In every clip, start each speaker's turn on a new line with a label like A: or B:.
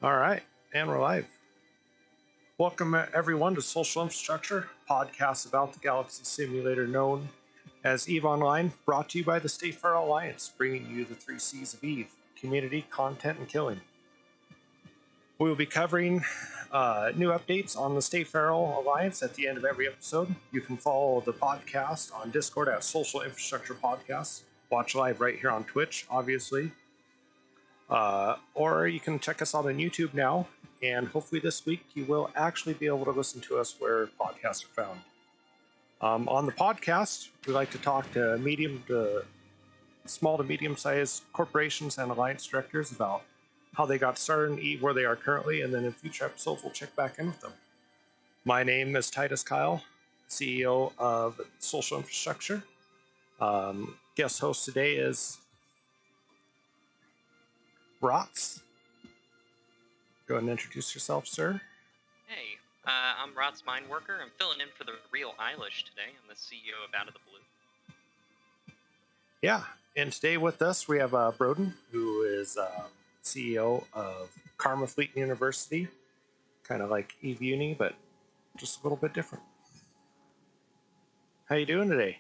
A: All right, and we're live. Welcome everyone to Social Infrastructure, podcast about the Galaxy Simulator known as EVE Online, brought to you by the State Feral Alliance, bringing you the 3 C's of EVE: community, content, and killing. We will be covering new updates on the State Feral Alliance at the end of every episode. You can follow the podcast on Discord at Social Infrastructure Podcast. Watch live right here on Twitch, obviously. Or you can check us out on YouTube now, and hopefully this week you will actually be able to listen to us where podcasts are found. On the podcast, we like to talk to small to medium-sized corporations and alliance directors about how they got started in EVE, where they are currently, and then in future episodes we'll check back in with them. My name is Titus Kyle, CEO of Social Infrastructure. Guest host today is Rots. Go ahead and introduce yourself, sir.
B: Hey, I'm Rot's Mineworker. I'm filling in for the real Eilish today. I'm the CEO of Out of the Blue.
A: Yeah, and today with us we have Broodin, who is CEO of Karma Fleet University, kind of like EVE Uni, but just a little bit different. How you doing today?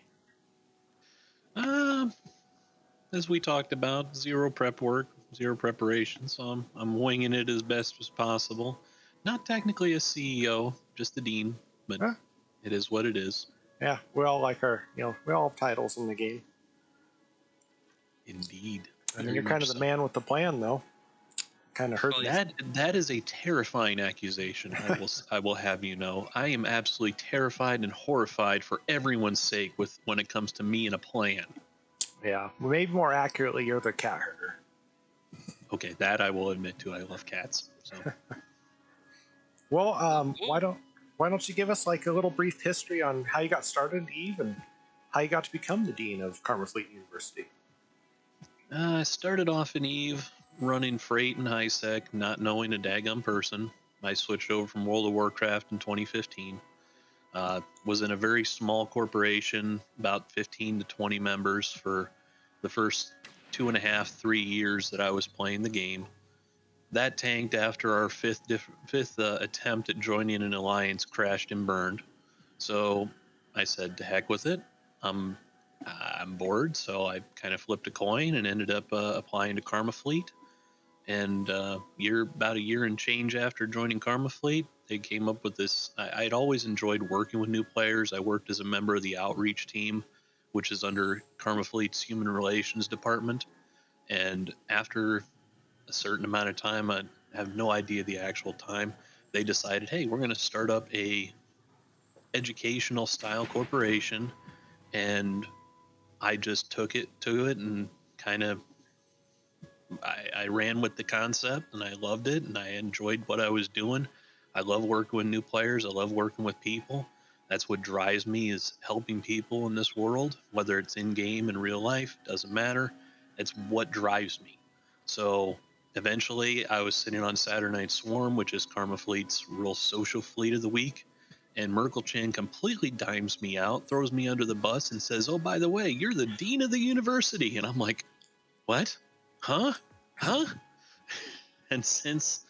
C: As we talked about, zero prep work, zero preparation, so I'm winging it as best as possible. Not technically a CEO, just the dean, but It is what it is.
A: Yeah, we all like we all have titles in the game.
C: Indeed.
A: I mean, you're kind of the man with the plan, though. Kind of hurt.
C: That is a terrifying accusation. I will have you know. I am absolutely terrified and horrified for everyone's sake when it comes to me and a plan.
A: Yeah, maybe more accurately, you're the cat herder.
C: Okay, that I will admit to. I love cats. So.
A: Well, why don't you give us like a little brief history on how you got started in EVE and how you got to become the dean of Karma Fleet University?
C: I started off in EVE, running freight and HiSec, not knowing a daggum person. I switched over from World of Warcraft in 2015. Was in a very small corporation, about 15 to 20 members for the first 2.5, 3 years that I was playing the game. That tanked after our fifth attempt at joining an alliance crashed and burned. So I said, to heck with it. I'm bored, so I kind of flipped a coin and ended up applying to Karma Fleet. And about a year and change after joining Karma Fleet, they came up with this. I'd always enjoyed working with new players. I worked as a member of the outreach team, which is under Karma Fleet's Human Relations Department. And after a certain amount of time, I have no idea the actual time, they decided, hey, we're going to start up a educational style corporation. And I just took it and kind of I ran with the concept, and I loved it, and I enjoyed what I was doing. I love working with new players. I love working with people. That's what drives me, is helping people in this world, whether it's in game, in real life, doesn't matter. It's what drives me. So eventually I was sitting on Saturday Night Swarm, which is Karma Fleet's real social fleet of the week. And Merkel Chan completely dimes me out, throws me under the bus, and says, oh, by the way, you're the dean of the university. And I'm like, what? Huh? And since,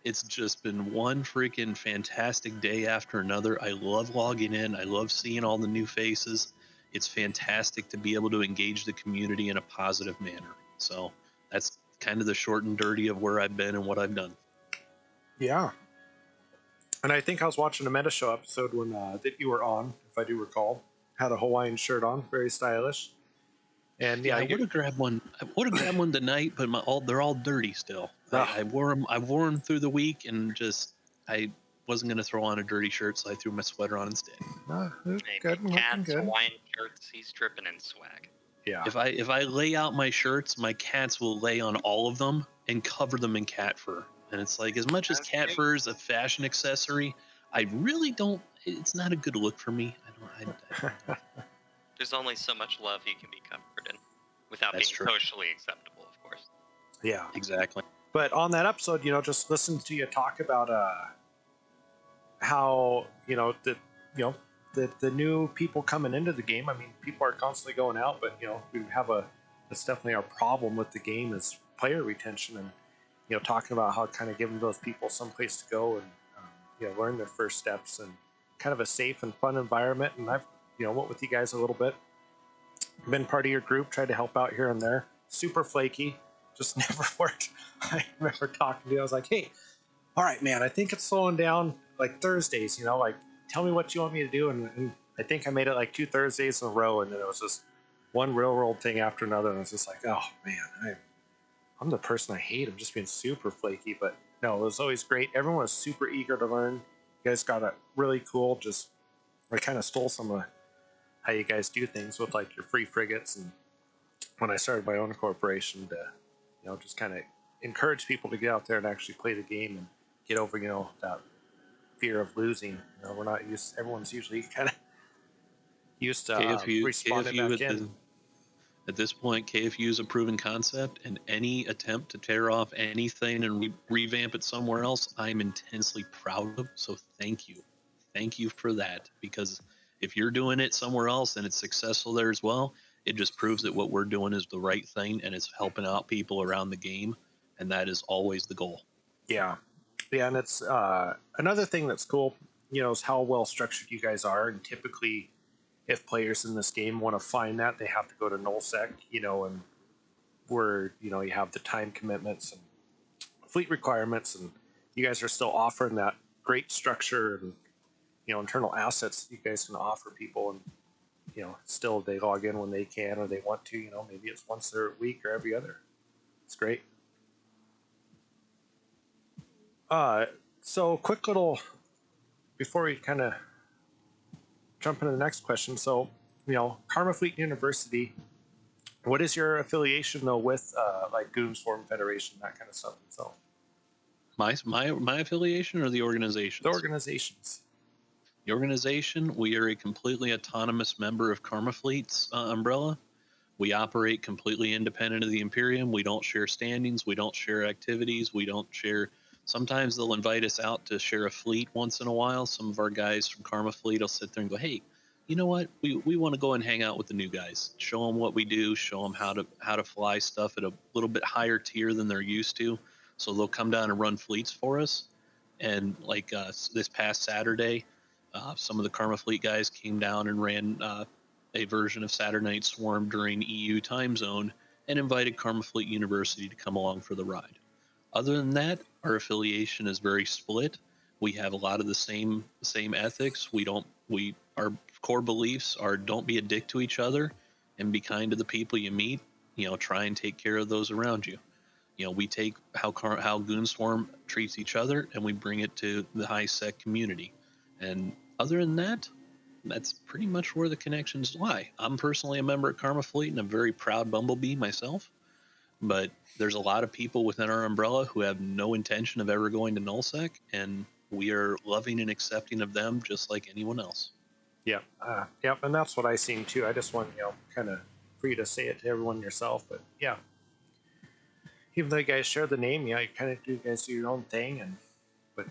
C: it's just been one freaking fantastic day after another. I love logging in. I love seeing all the new faces. It's fantastic to be able to engage the community in a positive manner. So that's kind of the short and dirty of where I've been and what I've done.
A: Yeah. And I think I was watching a Meta Show episode when that you were on, if I do recall. Had a Hawaiian shirt on, very stylish. And yeah,
C: I would have grabbed one. I would have grabbed one tonight, but they're all dirty still. I wore them through the week, and I wasn't gonna throw on a dirty shirt, so I threw my sweater on instead.
A: Good,
B: cats, Hawaiian shirts. He's dripping in swag.
A: Yeah.
C: If I lay out my shirts, my cats will lay on all of them and cover them in cat fur. And it's like, as much as cat fur is a fashion accessory, I really don't. It's not a good look for me. I don't.
B: There's only so much love you can be covered in without being socially acceptable, of course.
A: Yeah,
C: exactly.
A: But on that episode, just listen to you talk about how the new people coming into the game. I mean, people are constantly going out, but we have that's definitely our problem with the game is player retention. And talking about how kind of giving those people some place to go and learn their first steps and kind of a safe and fun environment. And I've went with you guys a little bit, been part of your group, tried to help out here and there. Super flaky, just never worked. I remember talking to you. I was like, hey, all right, man, I think it's slowing down like Thursdays, like tell me what you want me to do. And I think I made it like 2 Thursdays in a row. And then it was just one railroad thing after another. And I was just like, oh man, I'm the person I hate. I'm just being super flaky. But no, it was always great. Everyone was super eager to learn. You guys got it really cool. I kind of stole some of how you guys do things with like your free frigates. And when I started my own corporation to, just kind of encourage people to get out there and actually play the game and get over, that fear of losing. We're not used. Everyone's usually kind of used to responding back in.
C: At this point, KFU is a proven concept, and any attempt to tear off anything and revamp it somewhere else, I'm intensely proud of. So thank you. Thank you for that, because if you're doing it somewhere else and it's successful there as well, it just proves that what we're doing is the right thing and it's helping out people around the game, and that is always the goal.
A: Yeah. Yeah, and it's another thing that's cool, is how well structured you guys are. And typically, if players in this game want to find that, they have to go to nullsec, and where you have the time commitments and fleet requirements, and you guys are still offering that great structure and internal assets you guys can offer people. And still they log in when they can or they want to. Maybe it's once a week or every other. It's great. So quick little before we kind of jump into the next question. So, Karma Fleet University, what is your affiliation though with like Goons Forum Federation, that kind of stuff? So,
C: my affiliation or the organization?
A: The organizations.
C: The organization, we are a completely autonomous member of Karma Fleet's umbrella. We operate completely independent of the Imperium. We don't share standings. We don't share activities. We don't share. Sometimes they'll invite us out to share a fleet once in a while. Some of our guys from Karma Fleet will sit there and go, hey, you know what? We want to go and hang out with the new guys. Show them what we do. Show them how to fly stuff at a little bit higher tier than they're used to. So they'll come down and run fleets for us. And like this past Saturday, some of the Karma Fleet guys came down and ran a version of Saturday Night Swarm during EU time zone and invited Karma Fleet University to come along for the ride. Other than that, our affiliation is very split. We have a lot of the same ethics. Our core beliefs are don't be a dick to each other and be kind to the people you meet. Try and take care of those around you. We take how Goon Swarm treats each other and we bring it to the high sec community. And other than that, that's pretty much where the connections lie. I'm personally a member of Karma Fleet and a very proud Bumblebee myself, but there's a lot of people within our umbrella who have no intention of ever going to nullsec, and we are loving and accepting of them just like anyone else.
A: Yeah, yep, and that's what I seen too. I just want kind of for you to say it to everyone yourself, but yeah, even though you guys share the name, you kind of do guys do your own thing, but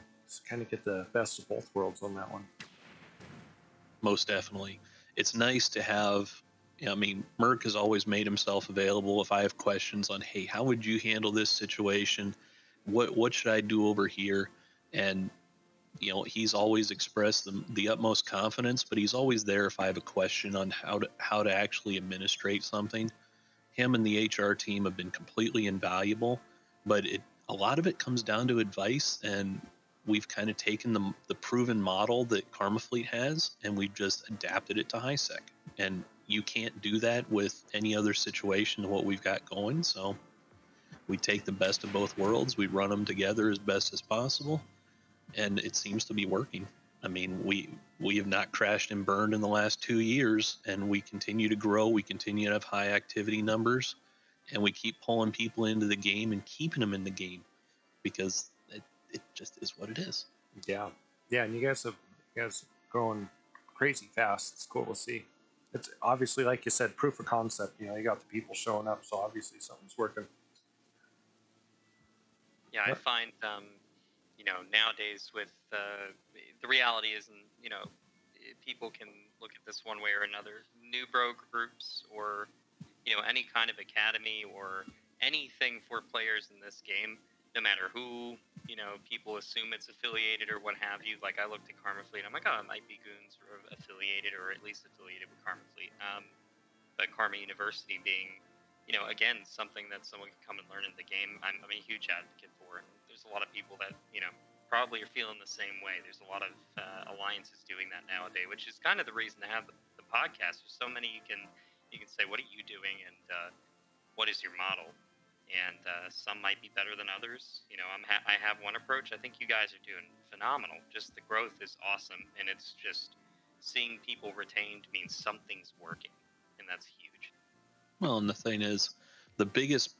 A: kind of get the best of both worlds on that one.
C: Most definitely. It's nice to have, Merc has always made himself available if I have questions on, hey, how would you handle this situation? What should I do over here? And, he's always expressed the utmost confidence, but he's always there if I have a question on how to actually administrate something. Him and the HR team have been completely invaluable, but a lot of it comes down to advice, and we've kind of taken the proven model that Karma Fleet has, and we've just adapted it to HiSec. And you can't do that with any other situation than what we've got going. So we take the best of both worlds, we run them together as best as possible, and it seems to be working. We have not crashed and burned in the last 2 years, and we continue to grow. We continue to have high activity numbers, and we keep pulling people into the game and keeping them in the game because it just is what it is.
A: Yeah, and you guys growing crazy fast. It's cool to see. It's obviously, like you said, proof of concept. You got the people showing up, so obviously something's working.
B: Yeah, I find nowadays with the reality isn't people can look at this one way or another. New bro groups or any kind of academy or anything for players in this game, no matter who, people assume it's affiliated or what have you. Like, I looked at Karma Fleet, I'm like, oh, it might be Goons or affiliated, or at least affiliated with Karma Fleet. But Karma University being, again, something that someone can come and learn in the game, I'm a huge advocate for. And there's a lot of people that, probably are feeling the same way. There's a lot of alliances doing that nowadays, which is kind of the reason to have the podcast. There's so many you can say, what are you doing, and what is your model? And some might be better than others. I have one approach. I think you guys are doing phenomenal. Just the growth is awesome, and it's just seeing people retained means something's working, and that's huge.
C: Well, and the thing is, the biggest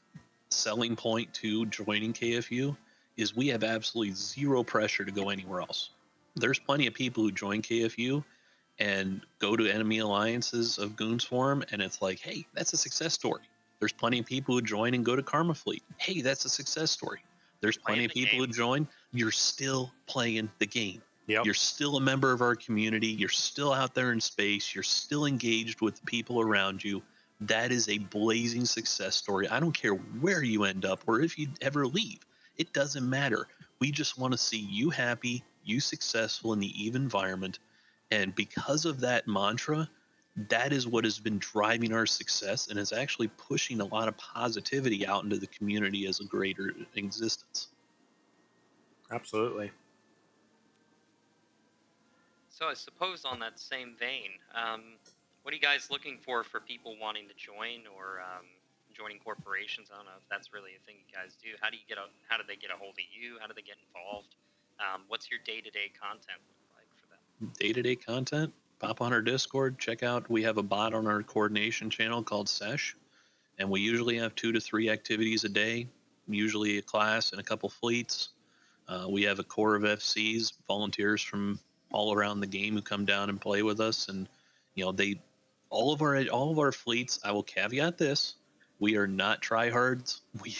C: selling point to joining KFU is we have absolutely zero pressure to go anywhere else. There's plenty of people who join KFU and go to enemy alliances of Goons Forum, and it's like, hey, that's a success story. There's plenty of people who join and go to Karma Fleet. Hey, that's a success story. There's plenty of people who join. You're still playing the game.
A: Yep.
C: You're still a member of our community. You're still out there in space. You're still engaged with the people around you. That is a blazing success story. I don't care where you end up or if you ever leave. It doesn't matter. We just want to see you happy, you successful in the EVE environment. And because of that mantra, that is what has been driving our success and is actually pushing a lot of positivity out into the community as a greater existence.
A: Absolutely.
B: So I suppose on that same vein, what are you guys looking for people wanting to join, or joining corporations? I don't know if that's really a thing you guys do. How do they get a hold of you? How do they get involved? What's your day-to-day content look like for them?
C: Day-to-day content? Pop on our Discord, check out, we have a bot on our coordination channel called Sesh, and we usually have 2 to 3 activities a day, usually a class and a couple fleets. We have a core of FCs, volunteers from all around the game who come down and play with us, and all of our fleets. I will caveat this: we are not tryhards. We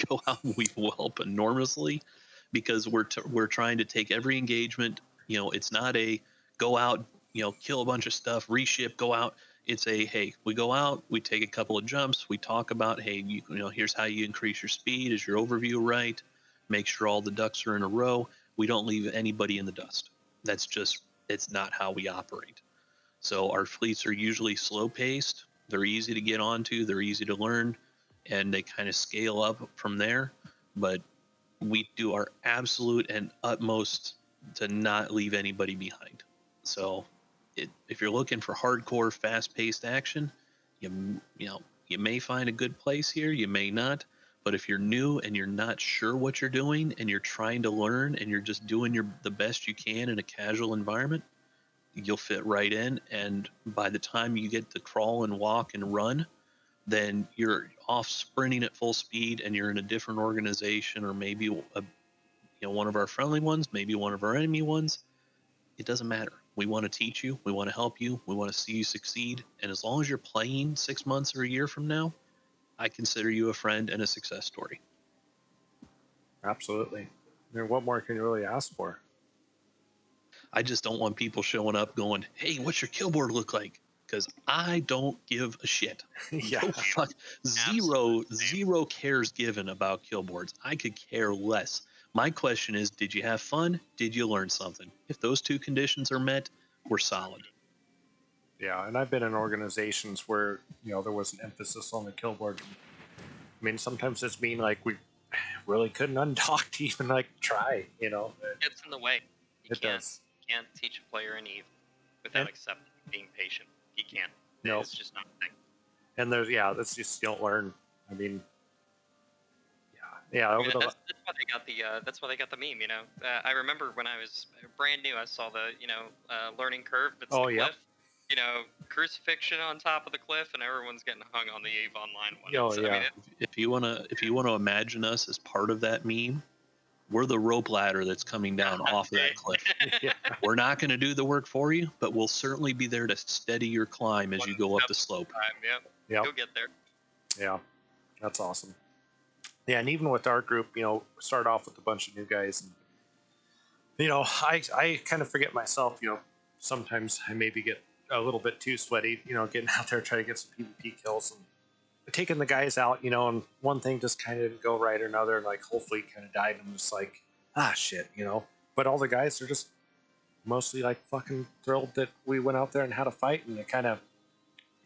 C: go out and we help enormously because we're trying to take every engagement. It's not a go out, kill a bunch of stuff, reship, go out. It's a, hey, we go out, we take a couple of jumps, we talk about, hey, here's how you increase your speed. Is your overview right? Make sure all the ducks are in a row. We don't leave anybody in the dust. It's not how we operate. So our fleets are usually slow paced. They're easy to get onto. They're easy to learn, and they kind of scale up from there. But we do our absolute and utmost to not leave anybody behind. So if you're looking for hardcore, fast-paced action, you may find a good place here. You may not. But if you're new and you're not sure what you're doing and you're trying to learn and you're just doing the best you can in a casual environment, you'll fit right in. And by the time you get to crawl and walk and run, then you're off sprinting at full speed and you're in a different organization, or maybe one of our friendly ones, maybe one of our enemy ones. It doesn't matter. We want to teach you. We want to help you. We want to see you succeed. And as long as you're playing 6 months or a year from now, I consider you a friend and a success story.
A: Absolutely. I mean, what more can you really ask for?
C: I just don't want people showing up going, hey, what's your kill board look like? Because I don't give a shit.
A: Yeah.
C: No fuck. Zero cares given about kill boards. I could care less. My question is, did you have fun? Did you learn something? If those 2 conditions are met, we're solid.
A: Yeah, and I've been in organizations where, there was an emphasis on the kill board. I mean, sometimes it's mean like we really couldn't undock to even try,
B: It gets in the way.
A: does.
B: You can't teach a player an EVE without accepting being patient. You can't.
A: Nope.
B: It's just not a thing.
A: And that's just, you don't learn. I mean, yeah.
B: That's why they got the meme. I remember when I was brand new, I saw the learning curve. It's the cliff. Crucifixion on top of the cliff, and everyone's getting hung on the EVE Online one.
A: Oh, yeah.
C: I mean, if you wanna imagine us as part of that meme, we're the rope ladder that's coming down off of that cliff.
A: Yeah.
C: We're not going to do the work for you, but we'll certainly be there to steady your climb as you go up the slope.
B: Yep. You'll get there.
A: Yeah, that's awesome. Yeah, and even with our group, start off with a bunch of new guys, and I kind of forget myself. Sometimes I maybe get a little bit too sweaty. Getting out there trying to get some PvP kills, and taking the guys out, and one thing just kind of didn't go right or another, and like whole fleet kind of died, and I'm just like, shit. But all the guys are just mostly like fucking thrilled that we went out there and had a fight, and it kind of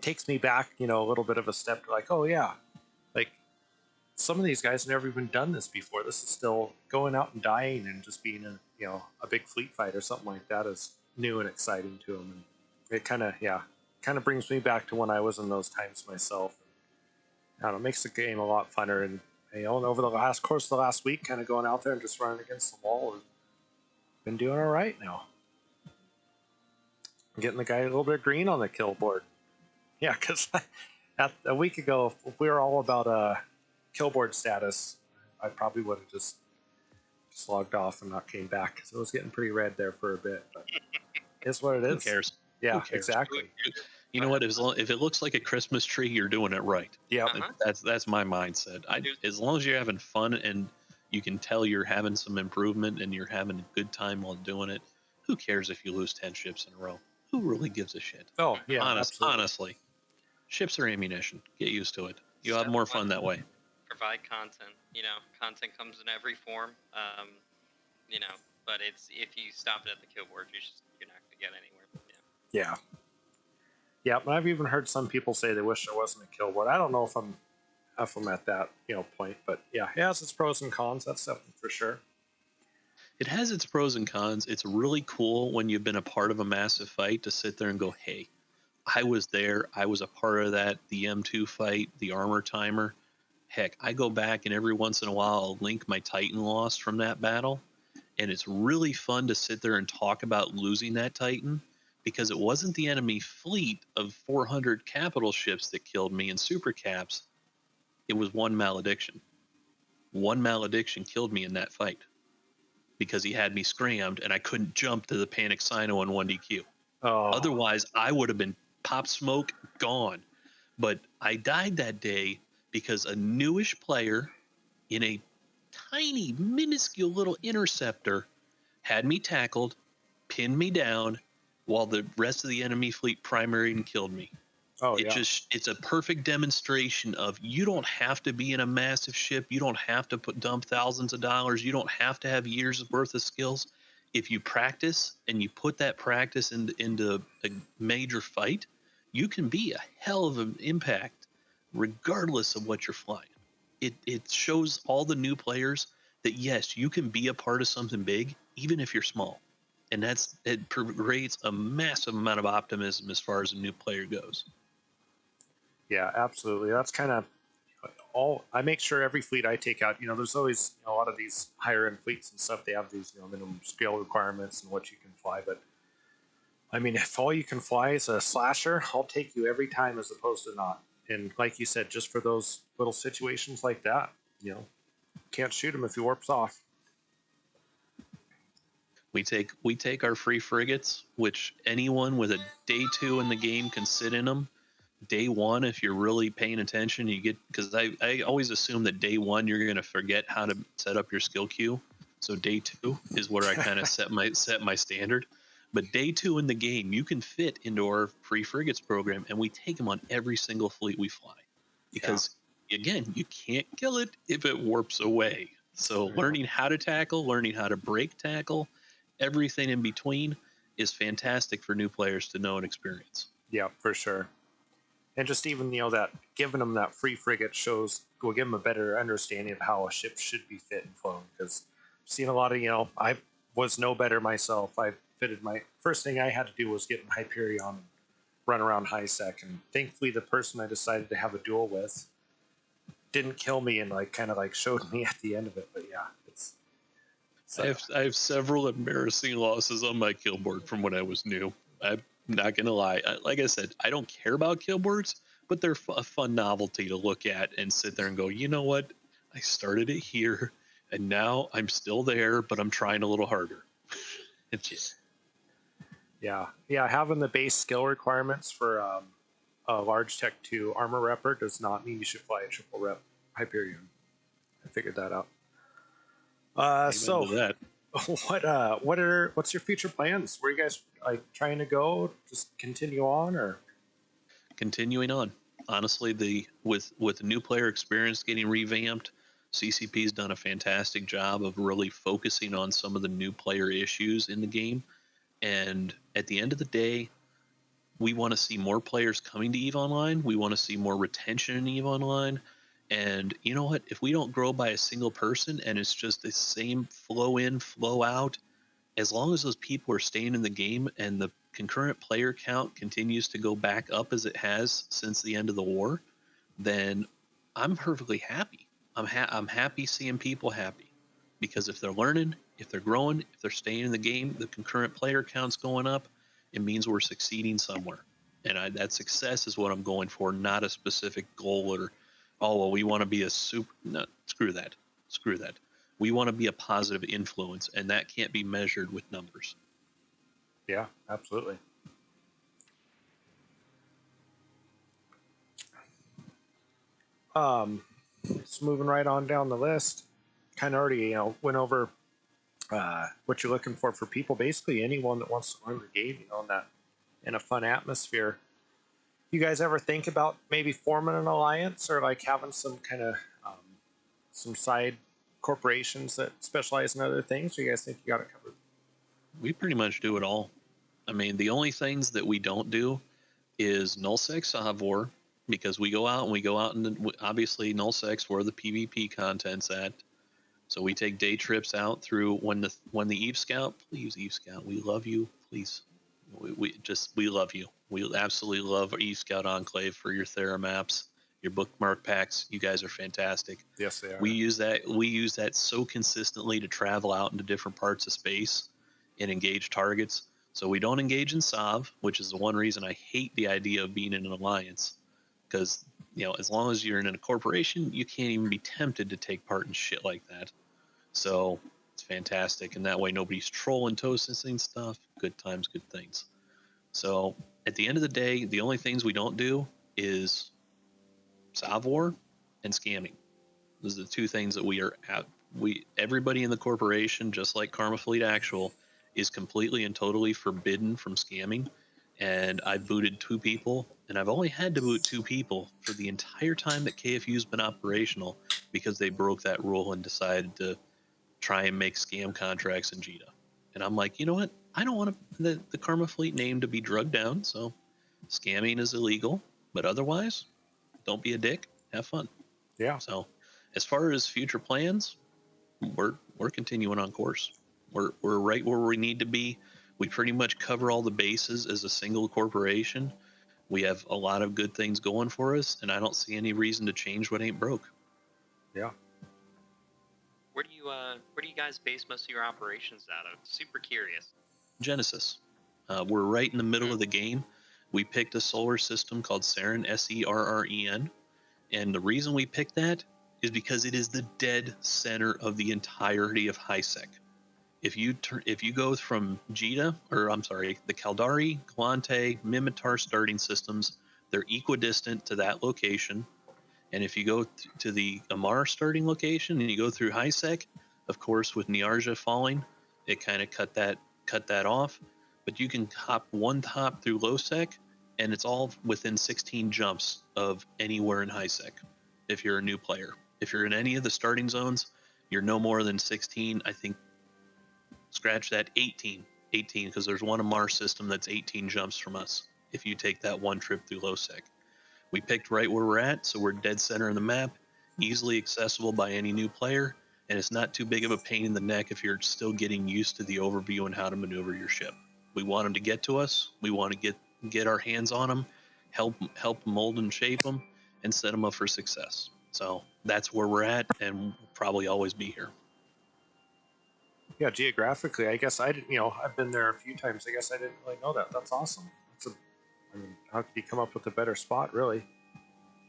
A: takes me back, a little bit of a step to like, oh yeah, like some of these guys have never even done this before. This is still going out and dying and just being a big fleet fight or something like that is new and exciting to them, and it kind of brings me back to when I was in those times myself. I don't know, it makes the game a lot funner, and and over the course of the last week, kind of going out there and just running against the wall, and been doing all right now. Getting the guy a little bit of green on the kill board. Yeah, because a week ago, if we were all about kill board status, I probably would have just logged off and not came back, because it was getting pretty red there for a bit. But it's what it is.
C: Who cares?
A: Yeah,
C: Who cares?
A: exactly.
C: You know what? If it looks like a Christmas tree, you're doing it right.
A: Yeah,
C: That's my mindset. As long as you're having fun and you can tell you're having some improvement and you're having a good time while doing it, who cares if you lose 10 ships in a row? Who really gives a shit?
A: Oh yeah, absolutely.
C: Honestly, ships are ammunition. Get used to it. You'll have more fun that way.
B: Provide content. Content comes in every form. But it's if you stop it at the kill board, you're not gonna get anywhere.
A: Yeah. Yeah, but I've even heard some people say they wish there wasn't a kill board. I don't know if I'm at that point, but yeah, it has its pros and cons. That's something for sure.
C: It has its pros and cons. It's really cool when you've been a part of a massive fight to sit there and go, hey, I was there. I was a part of that. The M2 fight, the armor timer. Heck, I go back and every once in a while I'll link my Titan loss from that battle. And it's really fun to sit there and talk about losing that Titan, because it wasn't the enemy fleet of 400 capital ships that killed me in super caps. It was one malediction. One malediction killed me in that fight because he had me scrammed and I couldn't jump to the panic Sino on 1DQ.
A: Oh.
C: Otherwise, I would have been pop smoke gone. But I died that day because a newish player in a tiny, minuscule little interceptor had me tackled, pinned me down, while the rest of the enemy fleet primaried and killed me.
A: Oh,
C: It's a perfect demonstration of you don't have to be in a massive ship. You don't have to dump thousands of dollars. You don't have to have years worth of skills. If you practice and you put that practice into a major fight, you can be a hell of an impact regardless of what you're flying. It shows all the new players that yes, you can be a part of something big even if you're small. And it creates a massive amount of optimism as far as a new player goes.
A: Yeah, absolutely. That's kind of all. I make sure every fleet I take out, there's always a lot of these higher end fleets and stuff. They have these minimum scale requirements and what you can fly. But I mean, if all you can fly is a slasher, I'll take you every time as opposed to not. And like you said, just for those little situations like that, can't shoot him if he warps off.
C: We take our free frigates, which anyone with a day 2 in the game can sit in them. Day 1, if you're really paying attention, you get, because I always assume that day 1 you're going to forget how to set up your skill queue. So day 2 is where I kind of set my standard. But day 2 in the game, you can fit into our free frigates program, and we take them on every single fleet we fly. Because again, you can't kill it if it warps away. So learning how to tackle, learning how to break tackle, everything in between is fantastic for new players to know and experience.
A: Yeah, for sure. And just even, that giving them that free frigate will give them a better understanding of how a ship should be fit and flown. Because I've seen a lot of, I was no better myself. I fitted my first thing I had to do was get in Hyperion and run around high sec. And thankfully, the person I decided to have a duel with didn't kill me and kind of showed me at the end of it. But yeah, it's.
C: I have several embarrassing losses on my kill board from when I was new. I'm not gonna lie. Like I said, I don't care about kill boards, but they're a fun novelty to look at and sit there and go, you know what? I started it here, and now I'm still there, but I'm trying a little harder. It's just.
A: Yeah. Having the base skill requirements for a large Tech 2 armor repper does not mean you should fly a triple rep Hyperion. I figured that out. So
C: that.
A: What's your future plans? Where are you guys trying to go? Just continue on, or
C: continuing on? honestly, with the new player experience getting revamped, CCP's done a fantastic job of really focusing on some of the new player issues in the game. And at the end of the day, we want to see more players coming to EVE Online. We want to see more retention in EVE Online. And you know what? If we don't grow by a single person and it's just the same flow in, flow out, as long as those people are staying in the game and the concurrent player count continues to go back up as it has since the end of the war, then I'm perfectly happy. I'm happy seeing people happy, because if they're learning, if they're growing, if they're staying in the game, the concurrent player count's going up. It means we're succeeding somewhere, and that success is what I'm going for, not a specific goal or, oh well, we want to be a super. No, screw that, screw that. We want to be a positive influence, and that can't be measured with numbers.
A: Yeah, absolutely. Just moving right on down the list, kind of already went over what you're looking for people. Basically, anyone that wants to learn the game, in a fun atmosphere. You guys ever think about maybe forming an alliance or like having some kind of some side corporations that specialize in other things? Or you guys think you got it covered?
C: We pretty much do it all. I mean, the only things that we don't do is nullsec Savor, because we go out and obviously nullsec's where the PvP content's at. So we take day trips out through when the Eve Scout, please Eve Scout, we love you, please. We love you. We absolutely love Eve Scout Enclave for your Thera maps, your bookmark packs. You guys are fantastic.
A: Yes, they are.
C: We use that so consistently to travel out into different parts of space and engage targets. So we don't engage in SOV, which is the one reason I hate the idea of being in an alliance, because as long as you're in a corporation, you can't even be tempted to take part in shit like that. So it's fantastic, and that way nobody's trolling, toasting stuff. Good times, good things. So at the end of the day, the only things we don't do is Savor and scamming. Those are the two things that we are at. Everybody in the corporation, just like Karma Fleet Actual, is completely and totally forbidden from scamming. And I booted 2 people, and I've only had to boot 2 people for the entire time that KFU's been operational, because they broke that rule and decided to try and make scam contracts in JITA. And I'm like, you know what? I don't want the Karma Fleet name to be drugged down, so scamming is illegal. But otherwise, don't be a dick. Have fun.
A: Yeah.
C: So, as far as future plans, we're continuing on course. We're right where we need to be. We pretty much cover all the bases as a single corporation. We have a lot of good things going for us, and I don't see any reason to change what ain't broke.
A: Yeah.
B: Where do you guys base most of your operations out of? Super curious.
C: Genesis. We're right in the middle of the game. We picked a solar system called Serren, Serren, and the reason we picked that is because it is the dead center of the entirety of HiSec. If you go from JITA, or I'm sorry, the Caldari, Glante, Mimitar starting systems, they're equidistant to that location. And if you go to the Amar starting location and you go through HiSec, of course, with Niarja falling, it kind of cut that off. But you can hop one hop through Lowsec, and it's all within 16 jumps of anywhere in HiSec. If you're a new player, if you're in any of the starting zones, you're no more than 16. I think scratch that 18, because there's one Amar system that's 18 jumps from us. If you take that one trip through Lowsec. We picked right where we're at, so we're dead center in the map, easily accessible by any new player, and it's not too big of a pain in the neck if you're still getting used to the overview and how to maneuver your ship. We want them to get to us. We want to get our hands on them, help mold and shape them, and set them up for success. So that's where we're at, and we'll probably always be here.
A: Yeah, geographically, I guess I didn't. I've been there a few times. I guess I didn't really know that. That's awesome. How could you come up with a better spot, really?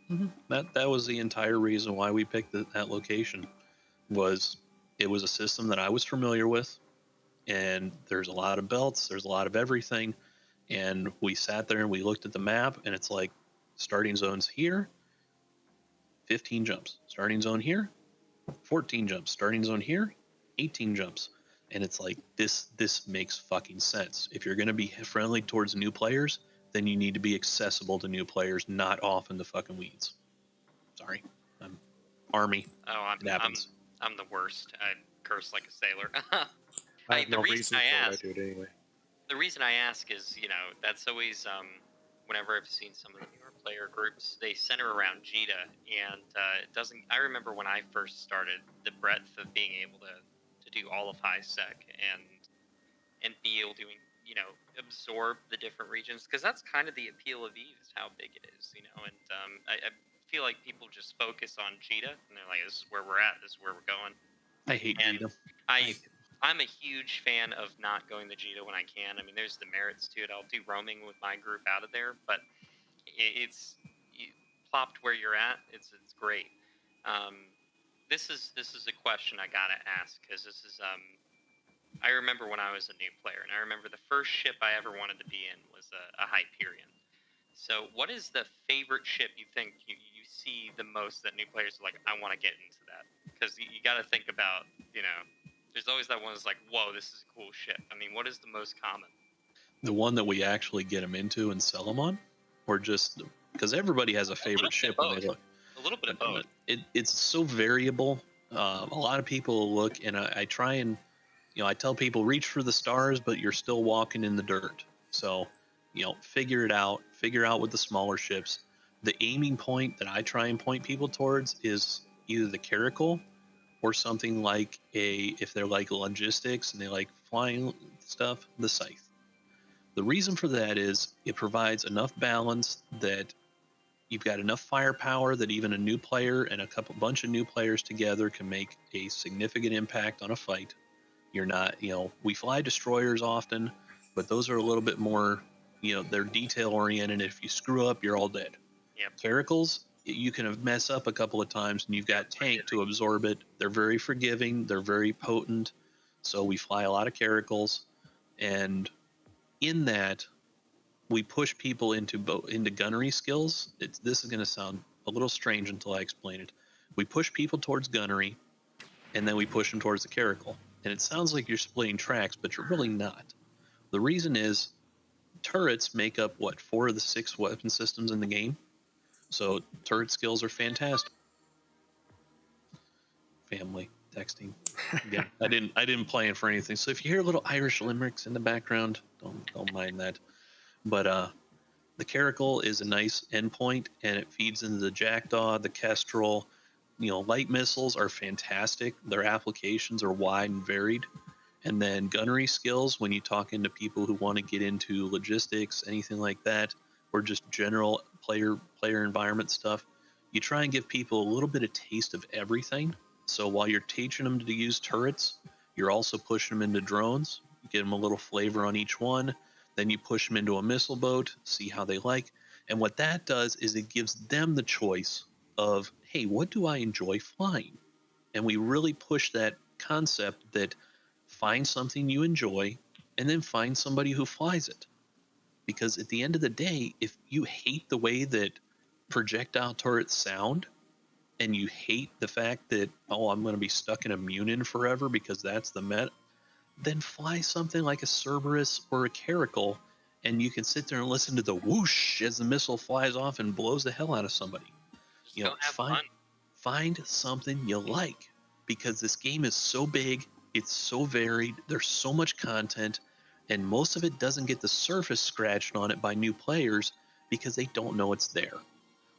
C: Mm-hmm. That was the entire reason why we picked that location. It was a system that I was familiar with, and there's a lot of belts, there's a lot of everything, and we sat there and we looked at the map, and it's like, starting zones here, 15 jumps. Starting zone here, 14 jumps. Starting zone here, 18 jumps. And it's like, this makes fucking sense. If you're going to be friendly towards new players, then you need to be accessible to new players, not off in the fucking weeds. Sorry, I'm Army.
B: Oh,
C: It happens.
B: I'm the worst. I curse like a sailor.
A: I have
B: the
A: no
B: reason
A: reason
B: I
A: for it. I
B: ask,
A: do it anyway.
B: the reason I ask is, that's always whenever I've seen some of the newer player groups, they center around Jita, and it doesn't. I remember when I first started, the breadth of being able to do all of high sec and be able to absorb the different regions, because that's kind of the appeal of Eve, is how big it is, and I feel like people just focus on Jita and they're like, this is where we're at, this is where we're going.
C: I hate
B: And
C: Jita.
B: I'm a huge fan of not going to Jita when I can. I mean, there's the merits to it. I'll do roaming with my group out of there, but it's plopped where you're at. It's great. This is a question I gotta ask, because this is I remember when I was a new player, and I remember the first ship I ever wanted to be in was a Hyperion. So, what is the favorite ship you think you see the most that new players are like, I want to get into that? Because you got to think about, there's always that one that's like, whoa, this is a cool ship. I mean, what is the most common?
C: The one that we actually get them into and sell them on, or just because everybody has a favorite ship when they look.
B: A little bit of both.
C: It's so variable. A lot of people look, and I try and, I tell people reach for the stars, but you're still walking in the dirt. So, figure it out. Figure out with the smaller ships. The aiming point that I try and point people towards is either the Caracal or something like if they're like logistics and they like flying stuff, the Scythe. The reason for that is it provides enough balance that you've got enough firepower that even a new player and a bunch of new players together can make a significant impact on a fight. You're not, we fly destroyers often, but those are a little bit more, they're detail oriented. If you screw up, you're all dead.
B: Yep.
C: Caracals, you can mess up a couple of times and you've got tank to absorb it. They're very forgiving, they're very potent. So we fly a lot of Caracals, and in that, we push people into gunnery skills. This is going to sound a little strange until I explain it. We push people towards gunnery, and then we push them towards the Caracal. And it sounds like you're splitting tracks, but you're really not. The reason is turrets make up 4 of the 6 weapon systems in the game. So turret skills are fantastic. Family texting. Again, I didn't plan for anything. So if you hear little Irish limericks in the background, don't mind that. But the Caracal is a nice endpoint, and it feeds into the Jackdaw, the Kestrel. Light missiles are fantastic. Their applications are wide and varied. And then gunnery skills, when you talk into people who want to get into logistics, anything like that, or just general player environment stuff, you try and give people a little bit of taste of everything. So while you're teaching them to use turrets, you're also pushing them into drones. You give them a little flavor on each one. Then you push them into a missile boat, see how they like. And what that does is it gives them the choice of, hey, what do I enjoy flying? And we really push that concept that find something you enjoy and then find somebody who flies it. Because at the end of the day, if you hate the way that projectile turrets sound, and you hate the fact that, oh, I'm going to be stuck in a Munin forever because that's the meta, then fly something like a Cerberus or a Caracal, and you can sit there and listen to the whoosh as the missile flies off and blows the hell out of somebody.
B: Just go have fun.
C: Find something you like, because this game is so big, it's so varied, there's so much content, and most of it doesn't get the surface scratched on it by new players because they don't know it's there.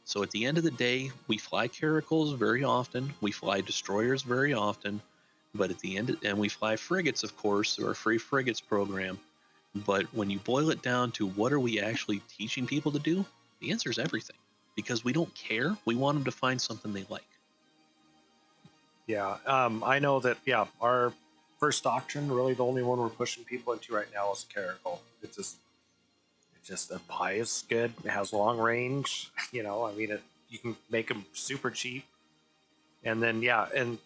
C: So at the end of the day, we fly Caracals very often, we fly destroyers very often, but at the end, and we fly frigates, of course, through our free frigates program. But when you boil it down to what are we actually teaching people to do, the answer is everything. Because we don't care, we want them to find something they like.
A: Yeah, I know that. Yeah, our first doctrine, really the only one we're pushing people into right now, is Caracal. It's just a pie is good. It has long range. I mean, you can make them super cheap. And then and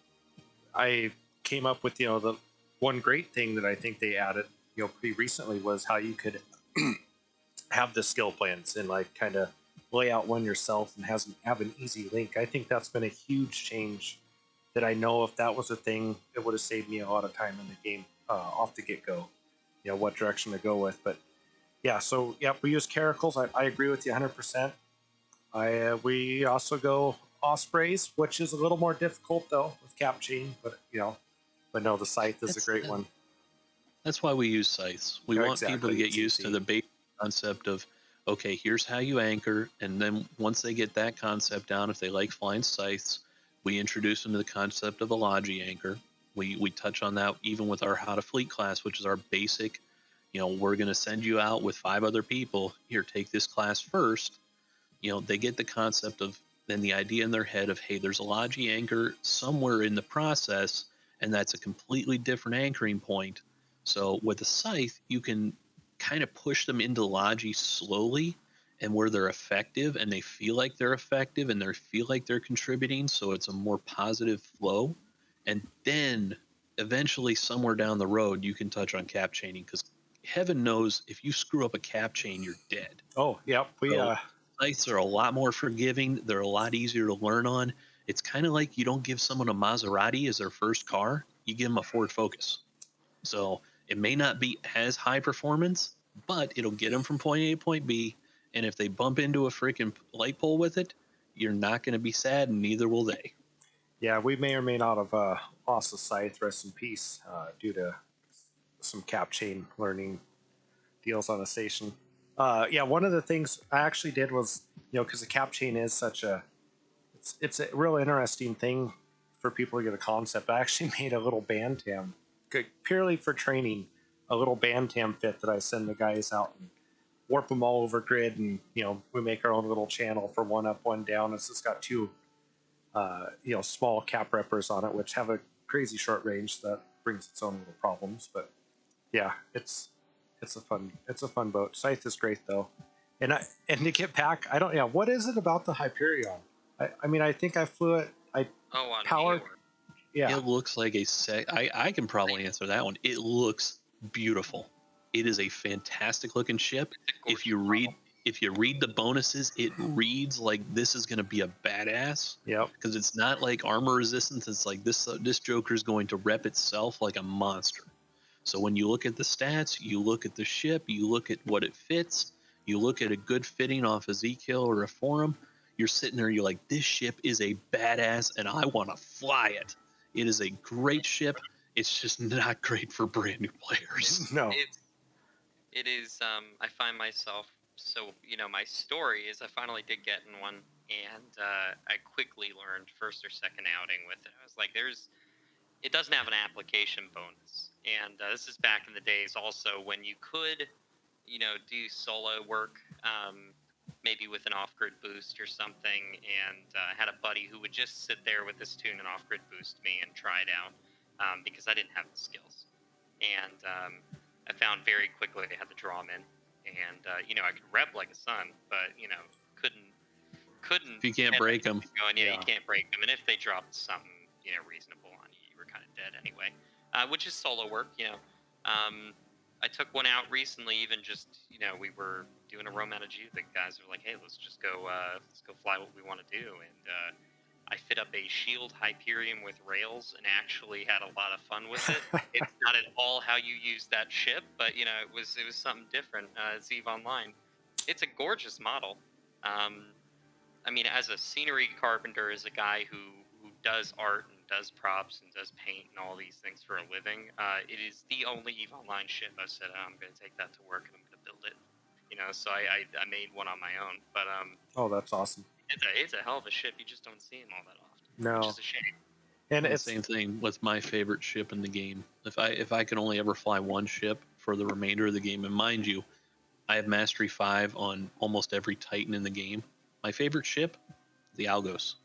A: I came up with the one great thing that I think they added pretty recently was how you could have the skill plans and like kind of lay out one yourself and have an easy link. I think that's been a huge change. That I know if that was a thing, it would have saved me a lot of time in the game off the get go. What direction to go with, but Yeah, so yep, we use caracals. I agree with you 100%. We also go ospreys, which is a little more difficult though with cap chain, but no, the scythe is a
C: That's
A: great one.
C: that's why we use scythes. We
A: Yeah,
C: want people to
A: exactly.
C: get
A: It's
C: used to
A: easy.
C: the basic concept of, okay, here's how you anchor, and then once they get that concept down, if they like flying scythes, we introduce them to the concept of a logi anchor. We touch on that even with our how to fleet class, which is our basic. We're going to send you out with 5 other people. Here, take this class first. They get the concept of then the idea in their head of, hey, there's a logi anchor somewhere in the process, and that's a completely different anchoring point. So with a scythe, you can kind of push them into logi slowly and where they're effective and they feel like they're effective and they feel like they're contributing. So it's a more positive flow. And then eventually, somewhere down the road, you can touch on cap chaining because heaven knows if you screw up a cap chain, you're dead.
A: Oh, yep.
C: So scythes are a lot more forgiving. They're a lot easier to learn on. It's kind of like you don't give someone a Maserati as their first car. You give them a Ford Focus. So it may not be as high performance, but it'll get them from point A to point B. And if they bump into a freaking light pole with it, you're not going to be sad, and neither will they.
A: Yeah, we may or may not have lost the scythe, rest in peace, due to some cap chain learning deals on a station. Yeah, one of the things I actually did was, because the cap chain is such it's a real interesting thing for people to get a concept. I actually made a little bantam purely for training, a little bantam fit that I send the guys out and warp them all over grid, and we make our own little channel for one up, one down. It's just got two small cap reppers on it, which have a crazy short range that brings its own little problems. But yeah, it's a fun boat. Scythe is great though, and to get back, I don't. Yeah, what is it about the Hyperion? I mean, I think I flew it. I
B: Oh, on
A: powered.
B: Meteor.
C: It
A: Yeah.
C: looks like a set. I can probably answer that one. It looks beautiful. It is a fantastic looking ship.
B: It's a
C: If
B: gorgeous
C: you read
B: model.
C: if you read the bonuses, it reads like this is going to be a badass
A: Yep.
C: because it's not like armor resistance. It's like this Joker is going to rep itself like a monster. So when you look at the stats, you look at the ship, you look at what it fits, you look at a good fitting off a Z-Kill or a Forum, you're sitting there, you're like, this ship is a badass and I want to fly it. It is a great ship. It's just not great for brand new players.
A: No.
B: It is. I find myself so. My story is I finally did get in one, and I quickly learned first or second outing with it. I was like, It doesn't have an application bonus, and this is back in the days also when you could, do solo work, maybe with an off-grid boost or something, and had a buddy who would just sit there with this tune and off-grid boost me and try it out, because I didn't have the skills, and I found very quickly I had to draw them in, and I could rep like a son, but couldn't
C: If you can't
B: get
C: break them,
B: anything going. Yeah,
A: Yeah.
B: you can't break them, and if they dropped something reasonable on you, you were kind of dead anyway. Which is solo work. I took one out recently. Even just we were doing a roam out of G. The guys were like, "Hey, let's go fly what we want to do," and I fit up a shield Hyperion with rails and actually had a lot of fun with it. It's not at all how you use that ship, but it was something different. It's EVE Online. It's a gorgeous model. I mean, as a scenery carpenter, as a guy who does art and does props and does paint and all these things for a living, it is the only EVE Online ship I said, I'm going to take that to work and I'm going to build it. So I made one on my own, but
A: Oh, that's awesome.
B: it's a hell of a ship. You just don't see them all that often, which
A: No.
B: is a shame.
A: And
C: the
A: it's
C: same thing with my favorite ship in the game. If I can only ever fly one ship for the remainder of the game, and mind you, I have Mastery 5 on almost every Titan in the game. My favorite ship, the Algos.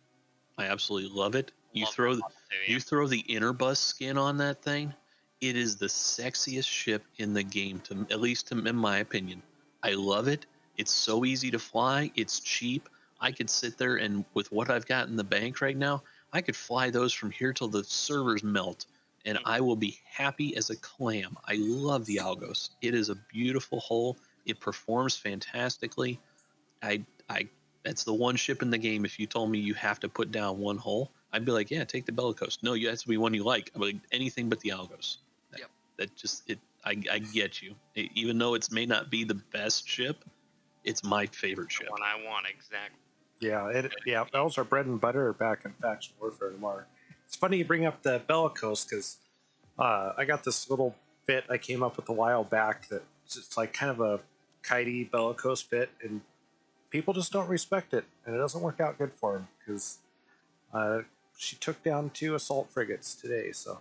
C: I absolutely love it. You
B: Love
C: throw
B: that model too.
C: you throw the inner bus skin on that thing, it is the sexiest ship in the game, to at least in my opinion. I love it. It's so easy to fly. It's cheap. I could sit there and with what I've got in the bank right now, I could fly those from here till the servers melt, and I will be happy as a clam. I love the Algos. It is a beautiful hull. It performs fantastically. I that's the one ship in the game. If you told me you have to put down one hull, I'd be like, yeah, take the Bellicose. No, you have to be one you like. I'm like anything but the Algos.
B: Yep.
C: That just it. I get you. Even though it may not be the best ship, it's my favorite
B: The
C: ship.
B: one I want, exactly.
A: Yeah, that was our bread and butter back in Faction Warfare Tomorrow. It's funny you bring up the bellicose because I got this little bit I came up with a while back that it's like kind of a kitey bellicose bit, and people just don't respect it, and it doesn't work out good for them because she took down 2 assault frigates today, so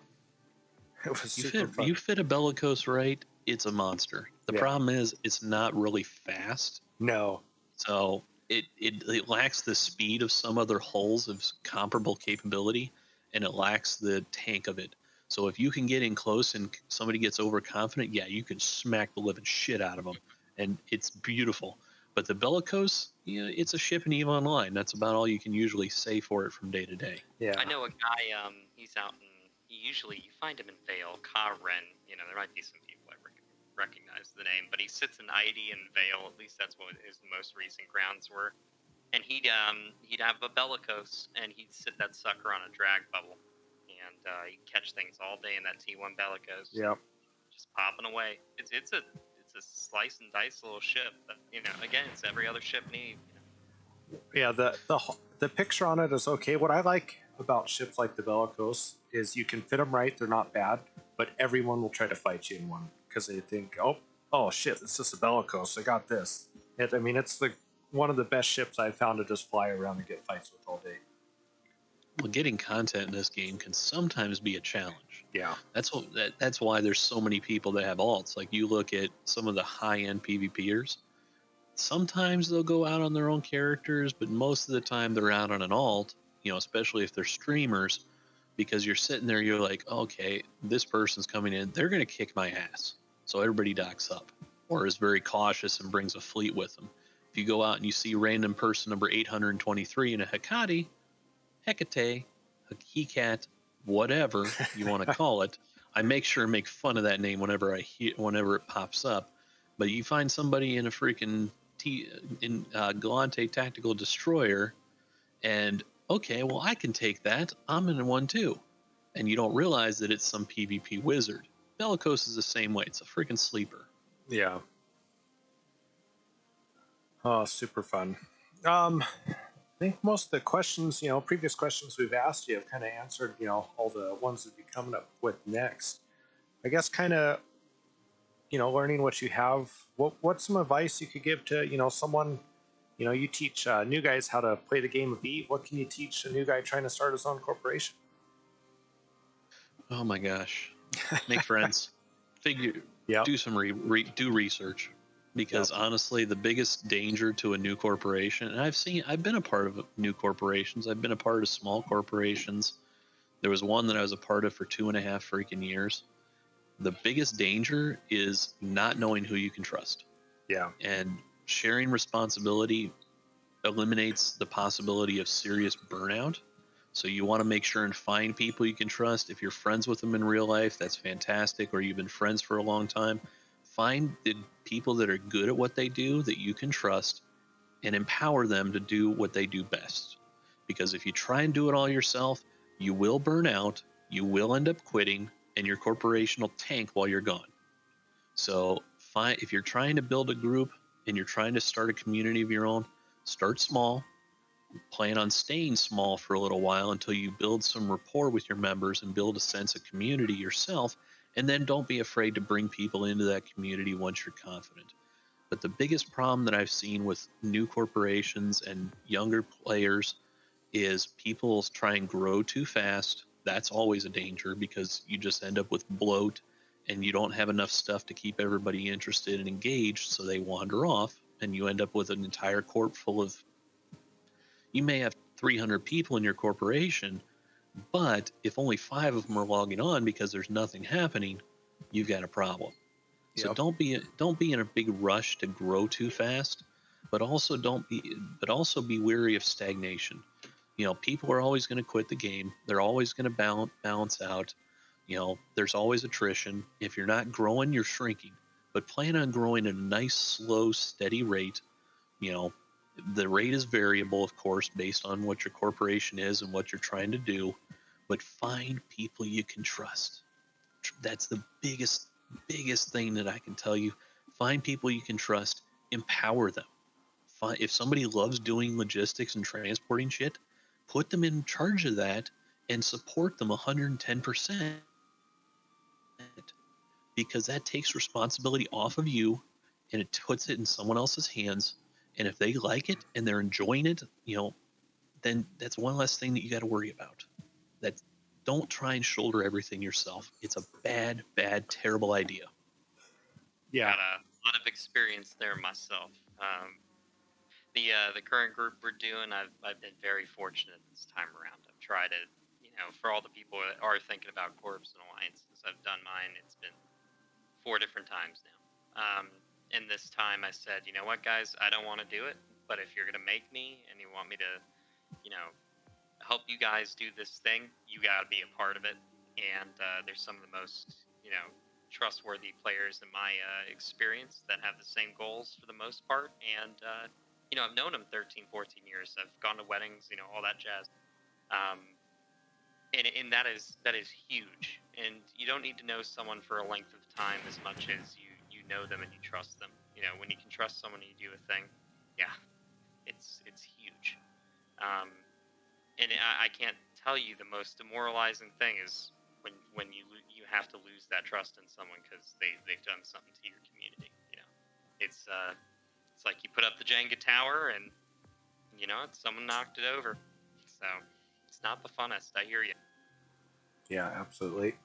A: it was super fun.
C: You fit a bellicose right, it's a monster. The
A: Yeah.
C: problem is it's not really fast.
A: No.
C: So it lacks the speed of some other hulls of comparable capability, and it lacks the tank of it. So if you can get in close and somebody gets overconfident, yeah, you can smack the living shit out of them, and it's beautiful. But the bellicose, it's a ship in EVE Online. That's about all you can usually say for it from day to day.
A: Yeah.
B: I know a guy. He's out in. Usually, you find him in Vale, Karen. There might be some people I recognize the name, but he sits in ID and Vale. At least that's what his most recent grounds were. And he'd have a bellicose, and he'd sit that sucker on a drag bubble, and he'd catch things all day in that T1 bellicose.
A: Yep.
B: Just popping away. It's a slice and dice little ship. But, again, it's every other ship in EVE.
A: Yeah, the picture on it is okay. What I like about ships like the bellicose is you can fit them right; they're not bad, but everyone will try to fight you in one because they think, oh shit, it's just a bellicose. I got this. It's one of the best ships I've found to just fly around and get fights with all day.
C: Well, getting content in this game can sometimes be a challenge.
A: Yeah,
C: that's why there's so many people that have alts. Like you look at some of the high-end PvPers. Sometimes they'll go out on their own characters, but most of the time they're out on an alt, especially if they're streamers, because you're sitting there, you're like, okay, this person's coming in, they're going to kick my ass. So everybody docks up or is very cautious and brings a fleet with them. If you go out and you see random person number 823 in a Hecate, Hecat, whatever you want to call it, I make sure to make fun of that name whenever it pops up. But you find somebody in a freaking Galante tactical destroyer, and okay, well I can take that. I'm in one too, and you don't realize that it's some PvP wizard. Bellicose is the same way. It's a freaking sleeper.
A: yeah. Oh, super fun. I think most of the questions, previous questions we've asked you have kind of answered, all the ones that be coming up with next. I guess kind of, learning what you have. What's some advice you could give to, someone, you teach new guys how to play the game of EVE. What can you teach a new guy trying to start his own corporation?
C: Oh my gosh, make friends.
A: Yep.
C: Do some do research. Because honestly, the biggest danger to a new corporation, and I've been a part of new corporations. I've been a part of small corporations. There was one that I was a part of for 2.5 freaking years. The biggest danger is not knowing who you can trust.
A: Yeah.
C: And sharing responsibility eliminates the possibility of serious burnout. So you want to make sure and find people you can trust. If you're friends with them in real life, that's fantastic. Or you've been friends for a long time. Find the people that are good at what they do that you can trust and empower them to do what they do best. Because if you try and do it all yourself, you will burn out, you will end up quitting, and your corporation will tank while you're gone. So if you're trying to build a group and you're trying to start a community of your own, start small. Plan on staying small for a little while until you build some rapport with your members and build a sense of community yourself. And then don't be afraid to bring people into that community once you're confident. But the biggest problem that I've seen with new corporations and younger players is people try and grow too fast. That's always a danger because you just end up with bloat and you don't have enough stuff to keep everybody interested and engaged, so they wander off and you end up with an entire corp full of, you may have 300 people in your corporation, but if only 5 of them are logging on because there's nothing happening, you've got a problem. So don't be in a big rush to grow too fast, but also be wary of stagnation. People are always going to quit the game. They're always going to balance out. There's always attrition. If you're not growing, you're shrinking. But plan on growing at a nice, slow, steady rate. The rate is variable, of course, based on what your corporation is and what you're trying to do. But find people you can trust. That's the biggest thing that I can tell you. Find people you can trust, empower them. If somebody loves doing logistics and transporting shit, put them in charge of that and support them 110%, because that takes responsibility off of you and it puts it in someone else's hands. And if they like it and they're enjoying it, then that's one less thing that you got to worry about. That Don't try and shoulder everything yourself. It's a bad, bad, terrible idea.
A: Yeah.
B: Got a lot of experience there myself. The current group we're doing, I've been very fortunate this time around. I've tried to, for all the people that are thinking about corps and alliances, I've done mine. It's been 4 different times now. And this time I said, you know what, guys, I don't want to do it, but if you're gonna make me and you want me to, help you guys do this thing, you gotta be a part of it. And there's some of the most, trustworthy players in my experience that have the same goals for the most part. And I've known them 13, 14 years. I've gone to weddings, all that jazz. Um, and that is huge. And you don't need to know someone for a length of time as much as you know them and you trust them. When you can trust someone and you do a thing, yeah, it's huge. Um, and I can't tell you, the most demoralizing thing is when you have to lose that trust in someone because they've done something to your community. It's like you put up the Jenga tower and someone knocked it over. So it's not the funnest. I hear you.
A: Yeah, absolutely.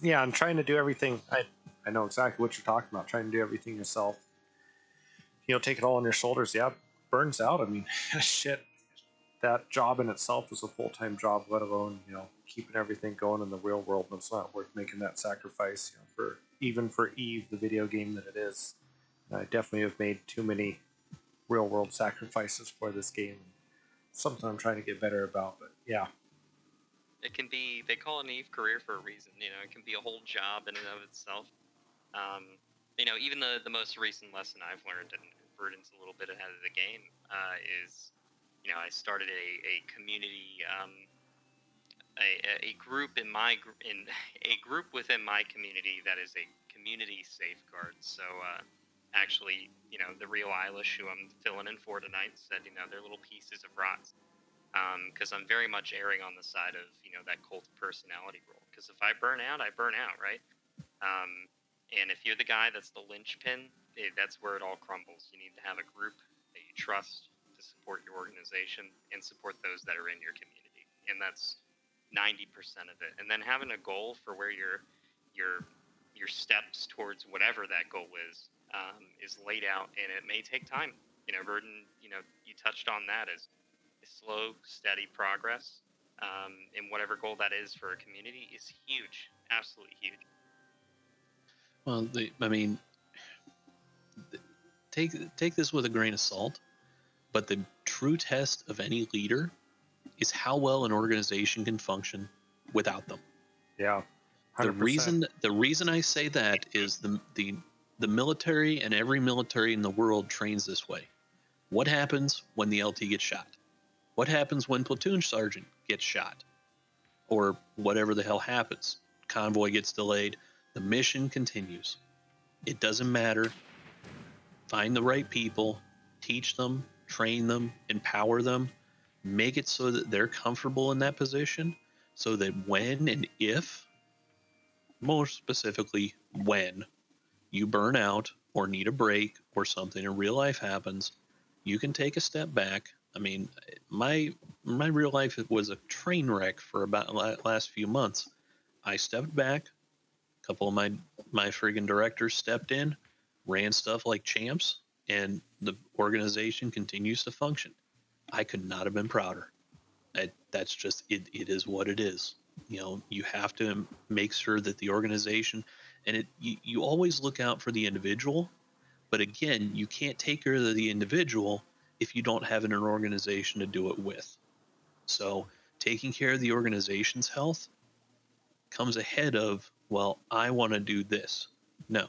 A: Yeah, and trying to do everything. I know exactly what you're talking about. Trying to do everything yourself. Take it all on your shoulders. Yeah, burns out. I mean, shit. That job in itself is a full-time job, let alone keeping everything going in the real world. And it's not worth making that sacrifice. For Eve, the video game that it is. I definitely have made too many real-world sacrifices for this game. Something I'm trying to get better about. But yeah,
B: It can be, they call it an Eve career for a reason. It can be a whole job in and of itself. Even the most recent lesson I've learned, and Broodin's a little bit ahead of the game, is, I started a community, a group in a group within my community that is a community safeguard. So, actually, the real Eilish, who I'm filling in for tonight, said, they're little pieces of rots. Because I'm very much erring on the side of that cult personality role. Because if I burn out, I burn out, right? And if you're the guy that's the linchpin, that's where it all crumbles. You need to have a group that you trust to support your organization and support those that are in your community, and that's 90% of it. And then having a goal for where your steps towards whatever that goal is laid out, and it may take time. Burden, you touched on that as slow, steady progress in whatever goal that is for a community is huge, absolutely huge.
C: Well, take this with a grain of salt, but the true test of any leader is how well an organization can function without them.
A: yeah,
C: 100%. The reason I say that is the military, and every military in the world trains this way. What happens when the LT gets shot? What happens when platoon sergeant gets shot? Or whatever the hell happens. Convoy gets delayed. The mission continues. It doesn't matter. Find the right people, teach them, train them, empower them, make it so that they're comfortable in that position, so that when and if, more specifically, when you burn out or need a break or something in real life happens, you can take a step back. I mean, my real life was a train wreck for about the last few months. I stepped back. A couple of my friggin' directors stepped in, ran stuff like champs, and the organization continues to function. I could not have been prouder. That's just it. It is what it is. You have to make sure that the organization, and you always look out for the individual, but again, you can't take care of the individual if you don't have an organization to do it with. So taking care of the organization's health comes ahead of, well, I want to do this. No.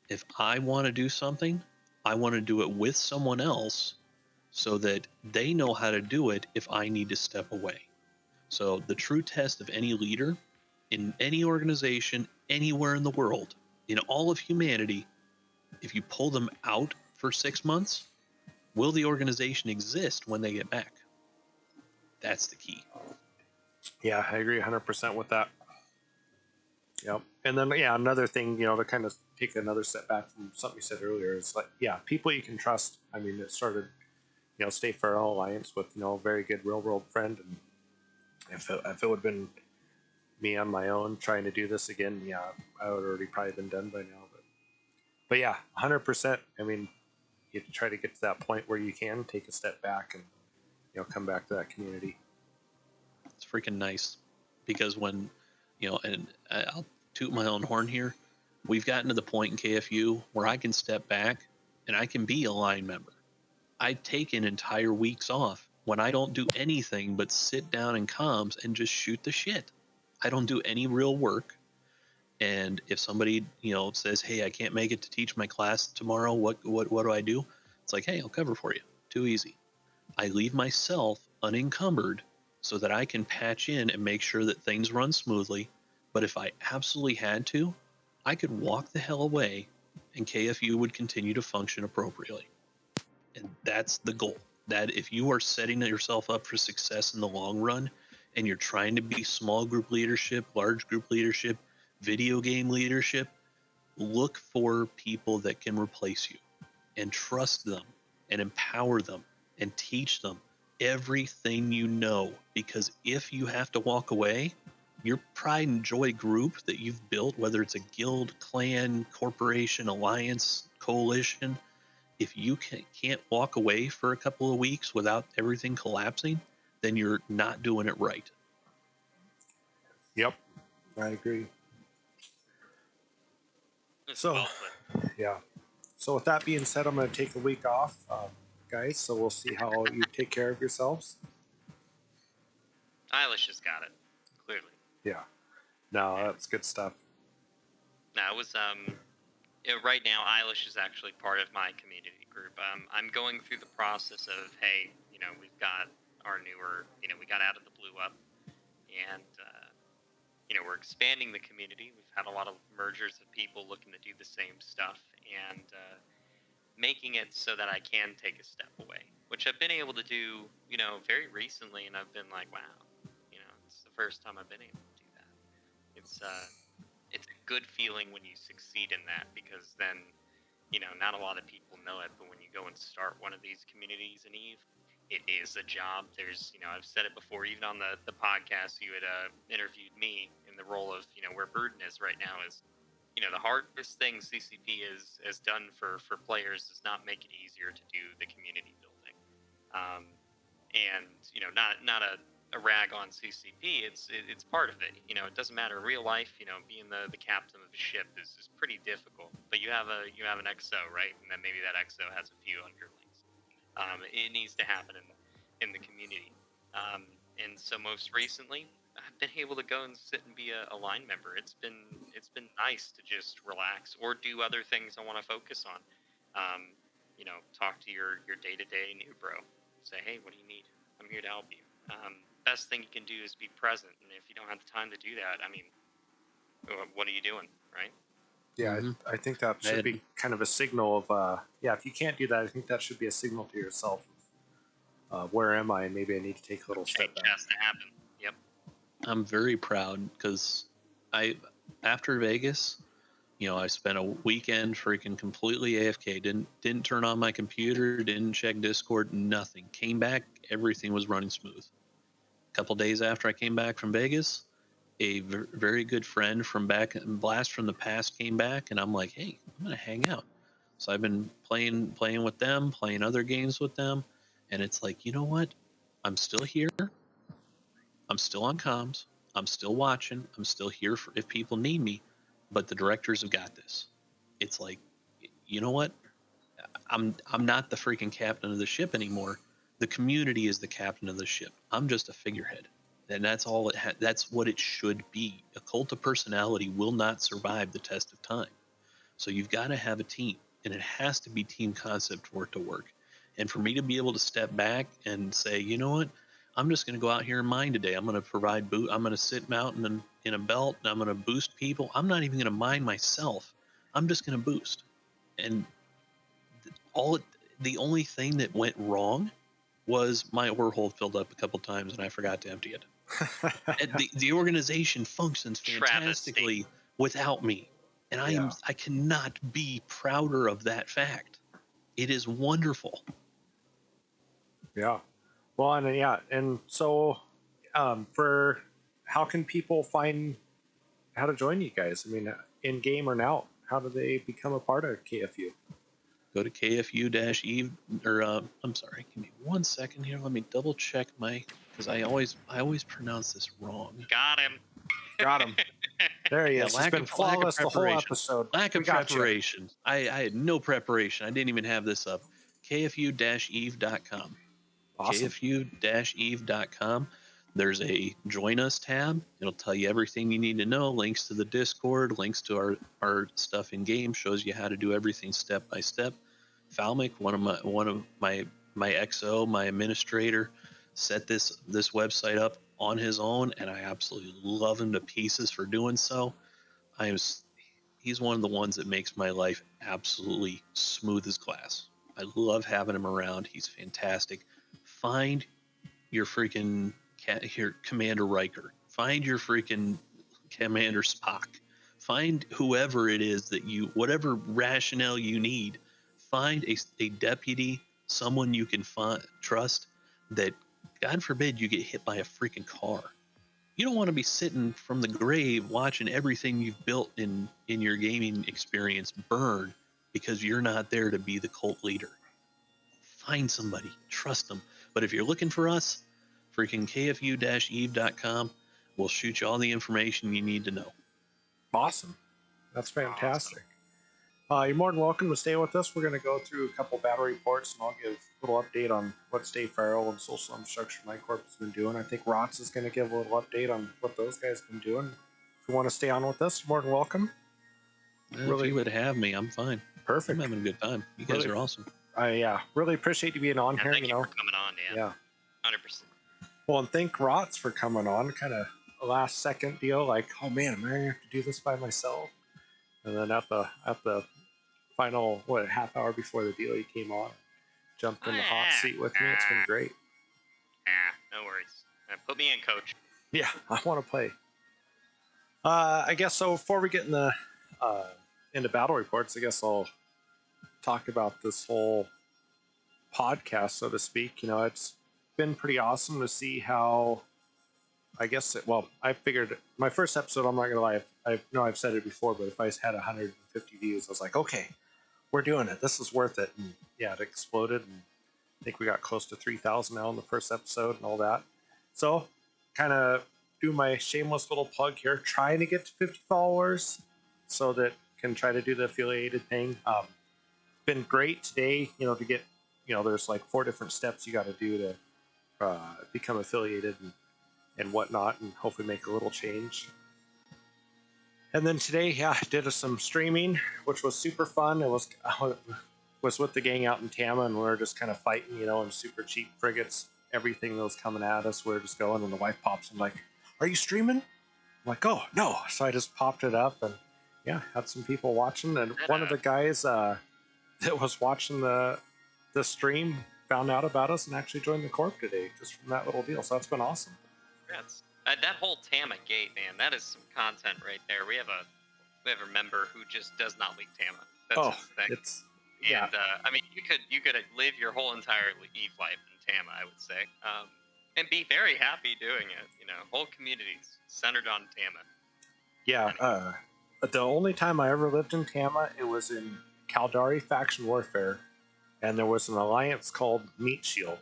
C: If I want to do something, I want to do it with someone else so that they know how to do it if I need to step away. So the true test of any leader in any organization anywhere in the world in all of humanity, if you pull them out for 6 months, will the organization exist when they get back? That's the key.
A: Yeah, I agree 100% with that. Yep. And then, yeah, another thing, to kind of take another step back from something you said earlier is like, yeah, people you can trust. I mean, it started, State Federal Alliance with, a very good real world friend. And if it would have been me on my own trying to do this again, yeah, I would have already probably been done by now. But yeah, 100%. I mean, you try to get to that point where you can take a step back and, come back to that community.
C: It's freaking nice because when, and I'll toot my own horn here, we've gotten to the point in KFU where I can step back and I can be a line member. I take an entire weeks off when I don't do anything but sit down in comms and just shoot the shit. I don't do any real work. And if somebody, says, "Hey, I can't make it to teach my class tomorrow. What do I do?" It's like, "Hey, I'll cover for you." Too easy. I leave myself unencumbered so that I can patch in and make sure that things run smoothly. But if I absolutely had to, I could walk the hell away and KFU would continue to function appropriately. And that's the goal. That if you are setting yourself up for success in the long run and you're trying to be small group leadership, large group leadership, video game leadership, look for people that can replace you and trust them and empower them and teach them everything you know. Because if you have to walk away, your pride and joy group that you've built, whether it's a guild, clan, corporation, alliance, coalition, if you can't walk away for a couple of weeks without everything collapsing, then you're not doing it right.
A: Yep, I agree.
B: It's
A: So,
B: well put.
A: yeah. So with that being said, I'm going to take a week off, guys. So we'll see how you take care of yourselves.
B: Eilish has got it, clearly.
A: Yeah. No, that's good stuff.
B: Now, it was right now, Eilish is actually part of my community group. I'm going through the process of, hey, we've got our newer, we got out of the blue up, and we're expanding the community. We've had a lot of mergers of people looking to do the same stuff, and making it so that I can take a step away, which I've been able to do, very recently, and I've been like, wow, it's the first time I've been able to do that. It's a good feeling when you succeed in that, because then, not a lot of people know it, but when you go and start one of these communities in Eve, it is a job. There's, I've said it before, even on the podcast, you had interviewed me in the role of, where Broodin is right now is, the hardest thing CCP has done for players is not make it easier to do the community building. And, not a rag on CCP. It's part of it. It doesn't matter. Real life, being the captain of a ship is pretty difficult. But you have an XO, right? And then maybe that XO has a few underlings. It needs to happen in the community. And so most recently, I've been able to go and sit and be a line member. It's been nice to just relax or do other things I want to focus on. Talk to your day-to-day new bro. Say, hey, what do you need? I'm here to help you. Best thing you can do is be present, and if you don't have the time to do that, I mean, what are you doing, right?
A: Yeah, I think that should be kind of a signal of, if you can't do that, I think that should be a signal to yourself. Where am I? And maybe I need to take a little step back.
B: Change has to happen. Yep.
C: I'm very proud because after Vegas, I spent a weekend freaking completely AFK. Didn't turn on my computer, didn't check Discord, nothing. Came back, everything was running smooth. A couple days after I came back from Vegas, a very good friend from back Blast from the Past came back, and I'm like, hey, I'm gonna hang out. So I've been playing with them, playing other games with them, and it's like, you know what? I'm still here. I'm still on comms. I'm still watching. I'm still here for if people need me, but the directors have got this. It's like, you know what? I'm not the freaking captain of the ship anymore. The community is the captain of the ship. I'm just a figurehead. And that's all that's what it should be. A cult of personality will not survive the test of time. So you've got to have a team, and it has to be team concept for it to work. And for me to be able to step back and say, you know what, I'm just going to go out here and mine today. I'm going to I'm going to sit mountain in a belt, and I'm going to boost people. I'm not even going to mine myself. I'm just going to boost. And the only thing that went wrong was my ore hole filled up a couple times and I forgot to empty it. And the organization functions fantastically
B: Travesty.
C: without me. And I cannot be prouder of that fact. It is wonderful.
A: Yeah. Well, and so for how can people find how to join you guys? I mean, in game or now, how do they become a part of KFU?
C: Go to KFU-Eve, or I'm sorry, give me 1 second here. Let me double check because I always pronounce this wrong.
B: Got him.
A: Got him. There he is. He's been flawless the whole episode.
C: Lack of preparation. I had no preparation. I didn't even have this up. KFU-Eve.com.
A: Awesome.
C: KFU-Eve.com. There's a Join Us tab. It'll tell you everything you need to know. Links to the Discord, links to our stuff in game, shows you how to do everything step by step. Falmic, one of my XO, my administrator, set this website up on his own, and I absolutely love him to pieces for doing so. He's one of the ones that makes my life absolutely smooth as glass. I love having him around. He's fantastic. Find your freaking Commander Riker. Find your freaking Commander Spock. Find whoever it is that whatever rationale you need. Find a deputy, someone you can trust that, God forbid, you get hit by a freaking car. You don't want to be sitting from the grave watching everything you've built in your gaming experience burn because you're not there to be the cult leader. Find somebody, trust them. But if you're looking for us, freaking KFU-Eve.com will shoot you all the information you need to know.
A: Awesome. That's fantastic. Awesome. You're more than welcome to stay with us. We're going to go through a couple battle reports, and I'll give a little update on what State Farrell and Social Infrastructure Night Corp has been doing. I think Rots is going to give a little update on what those guys have been doing. If you want to stay on with us, you're more than welcome.
C: If you would have me, I'm fine.
A: Perfect.
C: I'm having a good time. You guys are awesome.
A: I really appreciate you being on here.
B: Thank you for coming on,
A: Yeah.
B: 100%.
A: Well, and thank Rots for coming on. Kind of a last second deal, like, oh man, am I gonna have to do this by myself? And then at the final half hour before the deal, he came on, jumped in the hot seat with me. It's been great.
B: No worries. Put me in, coach.
A: Yeah, I want to play. I guess so. Before we get into battle reports, I guess I'll talk about this whole podcast, so to speak. You know, it's been pretty awesome to see how, I figured my first episode, I'm not gonna lie, I know I've said it before, but if I had 150 views, I was like, okay, we're doing it, this is worth it. And yeah, it exploded, and I think we got close to 3,000 now in the first episode and all that. So kind of do my shameless little plug here, trying to get to 50 followers so that can try to do the affiliated thing. It's been great today, to get, there's like 4 different steps you got to do to become affiliated and whatnot, and hopefully make a little change. And then today, I did some streaming, which was super fun. It was with the gang out in Tama, and we were just kind of fighting, in super cheap frigates. Everything that was coming at us, we were just going, and the wife pops and like, "Are you streaming?" I'm like, "Oh no!" So I just popped it up, and yeah, had some people watching. And one of the guys that was watching the stream found out about us and actually joined the corp today, just from that little deal. So that's been awesome.
B: That's that whole Tama gate, man. That is some content right there. We have a member who just does not leave Tama. That's his thing. And I mean, you could live your whole entire Eve life in Tama, I would say, and be very happy doing it. Whole communities centered on Tama.
A: Yeah. The only time I ever lived in Tama, it was in Caldari Faction Warfare, and there was an alliance called Meat Shield,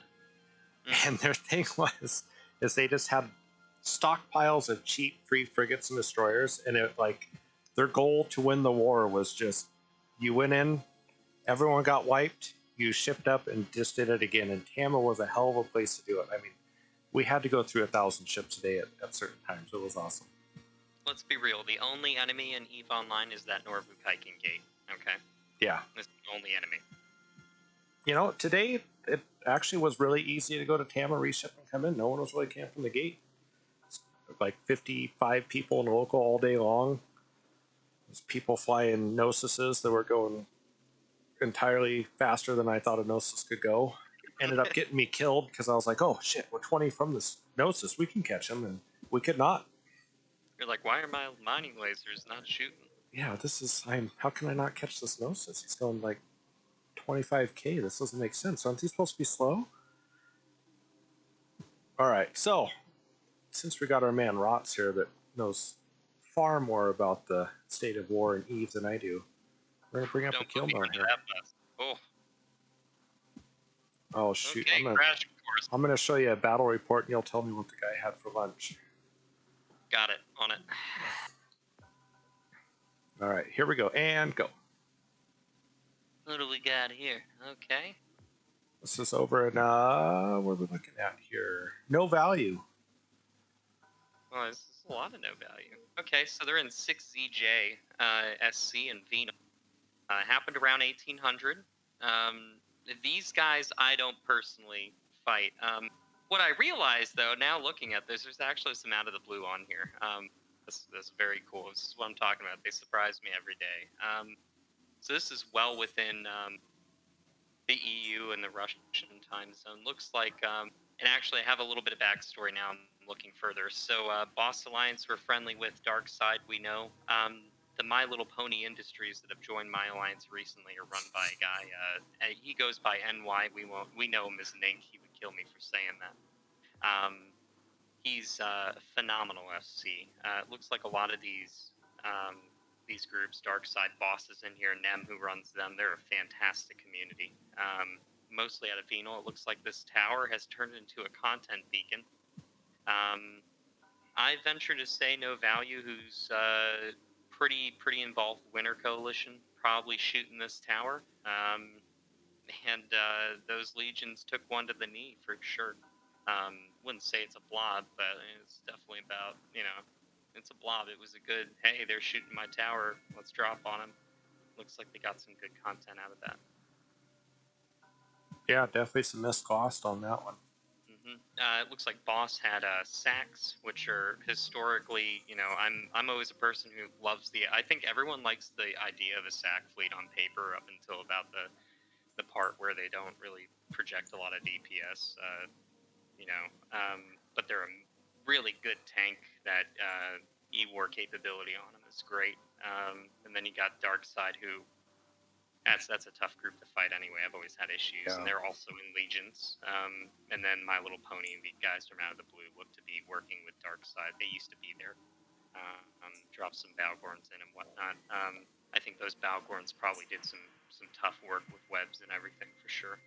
A: and their thing is they just had stockpiles of cheap free frigates and destroyers, and their goal to win the war was just, you went in, everyone got wiped, you shipped up and just did it again. And Tama was a hell of a place to do it. I mean, we had to go through 1,000 ships a day at certain times. It was awesome.
B: Let's be real. The only enemy in EVE Online is that Norvukaiken gate. Okay.
A: Yeah.
B: It's the only enemy.
A: Today it actually was really easy to go to Tama, reship, and come in. No one was really camping the gate. Like 55 people in local all day long. There's people flying Gnosises that were going entirely faster than I thought a Gnosis could go. Ended up getting me killed because I was like, oh shit, we're 20 from this Gnosis. We can catch him. And we could not.
B: You're like, why are my mining lasers not shooting?
A: Yeah, how can I not catch this Gnosis? He's going like 25k. This doesn't make sense. Aren't these supposed to be slow? All right, so since we got our man Rots here that knows far more about the state of war and Eve than I do, we're gonna bring up a kill mill here.
B: Oh.
A: Oh shoot!
B: Okay, crash course.
A: I'm gonna show you a battle report, and you'll tell me what the guy had for lunch.
B: Got it. On it.
A: All right, here we go, and go.
B: What do we got here? Okay.
A: This is over in, what are we looking at here? No value.
B: Well, this is a lot of no value. Okay, so they're in 6ZJ, SC, and Venus. Happened around 1800. These guys I don't personally fight. What I realized, though, now looking at this, there's actually some out of the blue on here. This is very cool. This is what I'm talking about. They surprise me every day. So this is well within the EU and the Russian time zone. Looks like, and actually I have a little bit of backstory now. I'm looking further. So Boss Alliance, we're friendly with Dark Side, we know. The My Little Pony Industries that have joined my alliance recently are run by a guy. He goes by NY. We know him as Nink. He would kill me for saying that. He's phenomenal FC. It looks like a lot of these groups, Dark Side bosses in here, Nem who runs them, they're a fantastic community. Mostly out of Venal. It looks like this tower has turned into a content beacon. I venture to say No Value, who's pretty involved with Winter Coalition, probably shooting this tower. And those legions took one to the knee for sure. Wouldn't say it's a blob, but it's definitely about, it's a blob. It was a good, hey, they're shooting my tower, let's drop on them. Looks like they got some good content out of that.
A: Yeah, definitely some missed cost on that one.
B: It looks like Boss had sacks, which are historically, I'm always a person who loves I think everyone likes the idea of a sack fleet on paper up until about the part where they don't really project a lot of DPS, but they're a really good tank that E-War capability on them is great. And then you got Dark Side, who that's a tough group to fight anyway. I've always had issues, and they're also in legions. And then My Little Pony, the guys from Out of the Blue, look to be working with Dark Side. They used to be there. Drop some Balgorns in and whatnot. I think those Balgorns probably did some tough work with webs and everything for sure.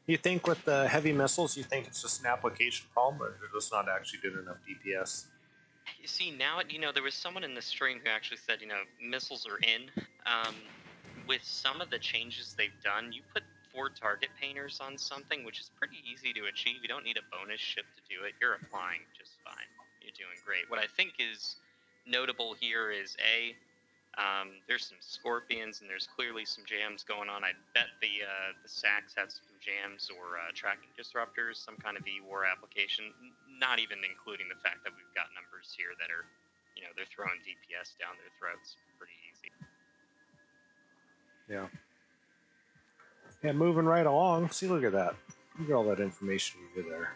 A: You think with the heavy missiles, you think it's just an application problem, or they're just not actually doing enough DPS?
B: You see, now, there was someone in the stream who actually said, missiles are in. With some of the changes they've done, you put 4 target painters on something, which is pretty easy to achieve. You don't need a bonus ship to do it. You're applying just fine. You're doing great. What I think is notable here is there's some scorpions and there's clearly some jams going on. I bet the sacks have some jams or tracking disruptors, some kind of E-War application. Not even including the fact that we've got numbers here that are, they're throwing DPS down their throats pretty easy.
A: Yeah. Yeah, moving right along. See, look at that. Look at all that information over there.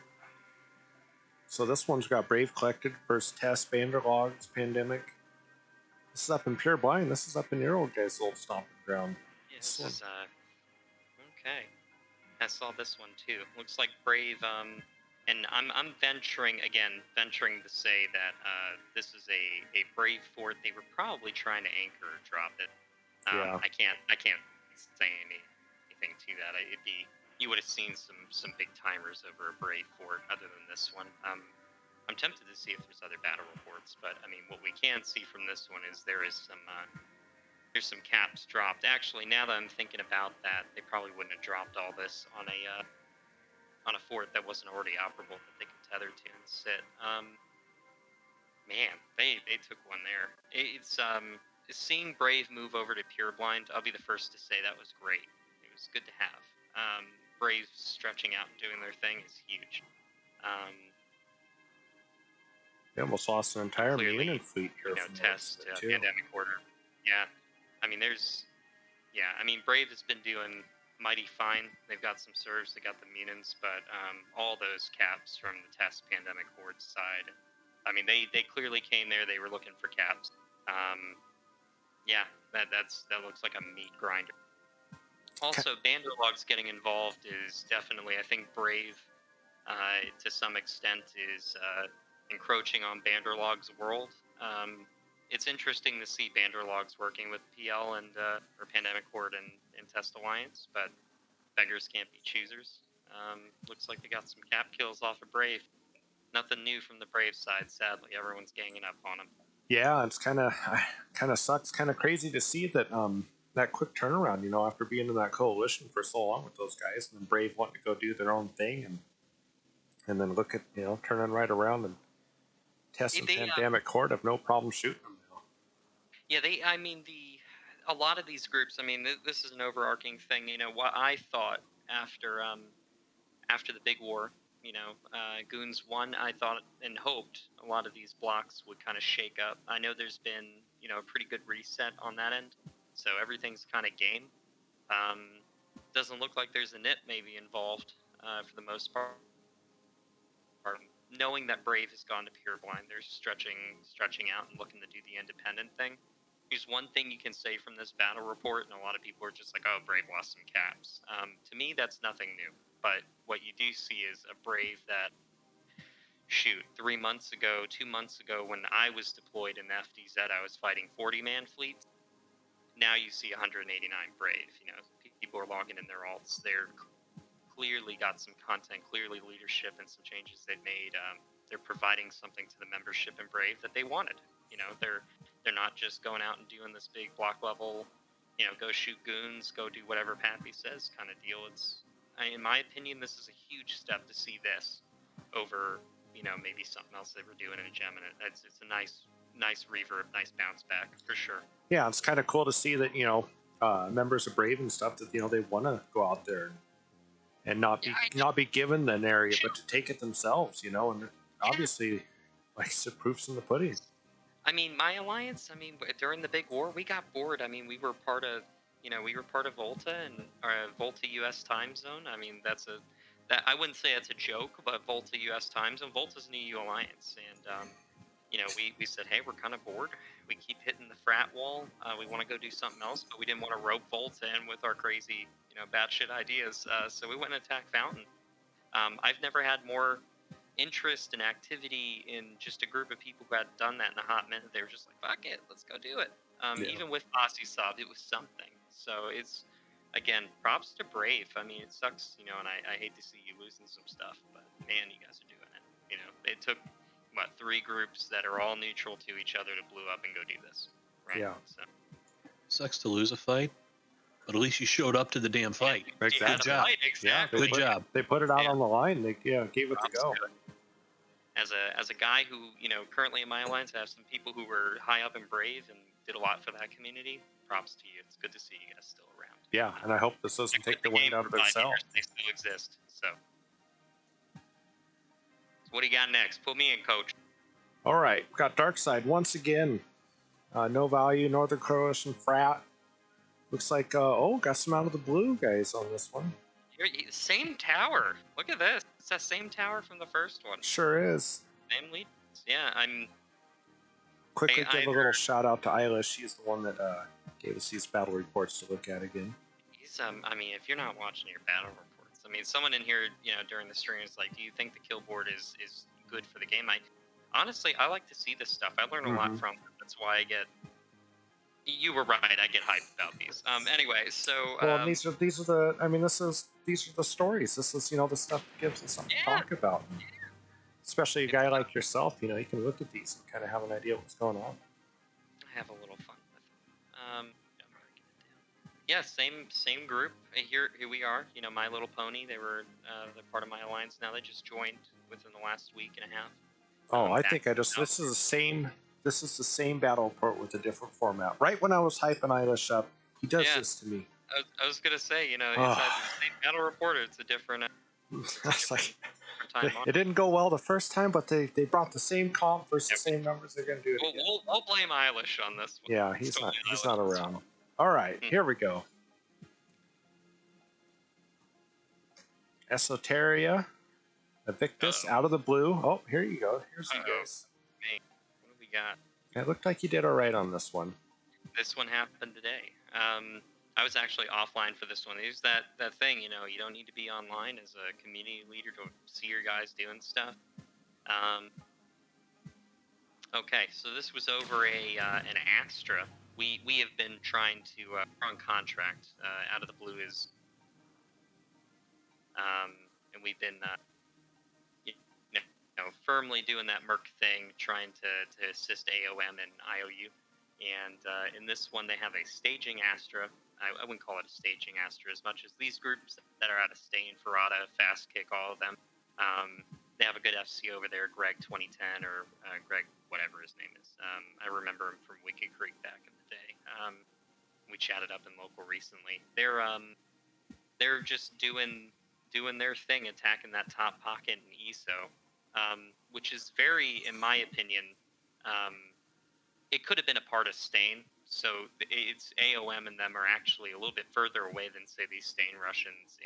A: So this one's got Brave collected, first test, Banderlogs, Pandemic. This is up in Pure Blind. This is up in your old guy's old stomping ground.
B: Yeah, this is, okay. I saw this one too. Looks like Brave, and I'm venturing to say that this is a Brave fort. They were probably trying to anchor or drop it.
A: Yeah.
B: I can't say anything to that. You would have seen some big timers over a Brave fort other than this one. I'm tempted to see if there's other battle reports, but I mean, what we can see from this one is there's some caps dropped. Actually, now that I'm thinking about that, they probably wouldn't have dropped all this on a fort that wasn't already operable that they could tether to and sit. Man, they took one there. It's seeing Brave move over to Pure Blind. I'll be the first to say that was great. It was good to have. Brave stretching out and doing their thing is huge.
A: They almost lost an entire Munin fleet here.
B: Test Pandemic Order. Yeah. I mean, Brave has been doing mighty fine. They've got some serves, they got the Munins, but all those caps from the test pandemic horde side. I mean, they clearly came there. They were looking for caps. Yeah, that looks like a meat grinder. Also, Banderlogs getting involved is definitely, I think, Brave, to some extent, is encroaching on Banderlog's world. It's interesting to see Banderlogs working with PL and or Pandemic Horde and Test Alliance, but beggars can't be choosers. Looks like they got some cap kills off of Brave. Nothing new from the Brave side, sadly. Everyone's ganging up on them.
A: Yeah, it's kind of sucks, kind of crazy to see that that quick turnaround. After being in that coalition for so long with those guys, and then Brave wanting to go do their own thing, and then look at turning right around and testing Pandemic Horde have no problem shooting them now.
B: Yeah, a lot of these groups. I mean, this is an overarching thing. What I thought after the big war. Goons 1, I thought and hoped a lot of these blocks would kind of shake up. I know there's been, a pretty good reset on that end, so everything's kind of game. Doesn't look like there's a nit maybe involved for the most part. Knowing that Brave has gone to Pureblind, they're stretching out and looking to do the independent thing. There's one thing you can say from this battle report, and a lot of people are just like, oh, Brave lost some caps. To me, that's nothing new. But what you do see is a Brave that, 2 months ago, when I was deployed in the FDZ, I was fighting 40-man fleets. Now you see 189 Brave. People are logging in their alts. They're clearly got some content, clearly leadership, and some changes they've made. They're providing something to the membership in Brave that they wanted. They're not just going out and doing this big block level, go shoot goons, go do whatever Pappy says kind of deal. In my opinion, this is a huge step to see this over, maybe something else they were doing in a gem, and it's a nice reverb, nice bounce back for sure.
A: Yeah, it's kind of cool to see that members of Brave and stuff that they want to go out there and not be given an area, but to take it themselves. And obviously, like I said, proof's in the pudding.
B: I mean, my alliance. I mean, during the big war, we got bored. I mean, we were part of Volta and Volta U.S. time zone. I mean, that I wouldn't say it's a joke, but Volta U.S. time zone. Volta's an EU alliance, and we said, hey, we're kind of bored. We keep hitting the frat wall. We want to go do something else, but we didn't want to rope Volta in with our crazy, batshit ideas. So we went and attacked Fountain. I've never had more interest and activity in just a group of people who had done that in a hot minute. They were just like, fuck it, let's go do it. Even with Osisov, it was something. So it's, again, props to Brave. I mean, it sucks, and I hate to see you losing some stuff, but man, you guys are doing it. It took, 3 groups that are all neutral to each other to blew up and go do this, right?
A: Yeah.
B: So.
C: Sucks to lose a fight, but at least you showed up to the damn fight.
A: Exactly.
C: Good job.
B: Exactly.
C: Good job.
A: They put it out on the line. They gave it to go.
B: As a guy who, currently in my alliance, I have some people who were high up and Brave and did a lot for that community. Props to you. It's good to see you guys still around.
A: Yeah, and I hope this doesn't take the wind out of their sail.
B: They still exist. So what do you got next? Put me in, coach.
A: All right, we've got Dark Side once again. No value, Northern Coalition frat. Looks like got some out of the blue guys on this one.
B: Same tower. Look at this. It's that same tower from the first one.
A: Sure is.
B: Same lead. Yeah, I'm.
A: Quickly give a little shout out to Isla. She's the one that gave us these battle reports to look at again.
B: He's I mean, if you're not watching your battle reports, I mean, someone in here, during the stream is like, do you think the kill board is good for the game? Honestly, I like to see this stuff. I learn a lot from it. That's why I get. You were right. I get hyped about these. Anyway, so.
A: Well, these are the. I mean, these are the stories. This is the stuff that gives us something to talk about.
B: Yeah.
A: Especially a guy like yourself, you can look at these and kind of have an idea of what's going on.
B: I have a little fun with it. Yeah, same group. Here we are. My Little Pony. They're part of my alliance now. They just joined within the last week and a half.
A: Oh, I think this is the same. This is the same battle report with a different format. Right when I was hyping Eilish up, he does this to me.
B: I was gonna say, it's either the same battle report or it's a different.
A: It's like
B: time on.
A: It didn't go well the first time, but they brought the same comp versus the
B: Yeah,
A: same numbers. They're going to do it again.
B: We'll blame Eilish on this one.
A: Yeah,
B: It's totally
A: he's not
B: Eilish's
A: around.
B: fault.
A: All right,
B: Hmm.
A: here we go. Esoteria, Evictus,
B: Uh-oh.
A: out of the blue. Oh, here you go. Here's you
B: Uh-oh.
A: guys.
B: Man, what do we got?
A: It looked like you did all right on this one.
B: This one happened today. I was actually offline for this one. There's that thing, you know, you don't need to be online as a community leader to see your guys doing stuff. Okay, so this was over an Astra. We have been trying to on contract. Out of the blue is, and we've been you firmly doing that Merc thing, trying to assist AOM and IOU. And in this one, they have a staging Astra. I wouldn't call it a staging Astra as much as these groups that are out of Stain, Ferrata, Fast Kick, all of them. They have a good FC over there, Greg 2010 or Greg whatever his name is. I remember him from Wicked Creek back in the day. We chatted up in local recently. They're just doing their thing, attacking that top pocket in ESO, which is very, in my opinion, it could have been a part of Stain. So it's AOM and them are actually a little bit further away than say these Stain Russians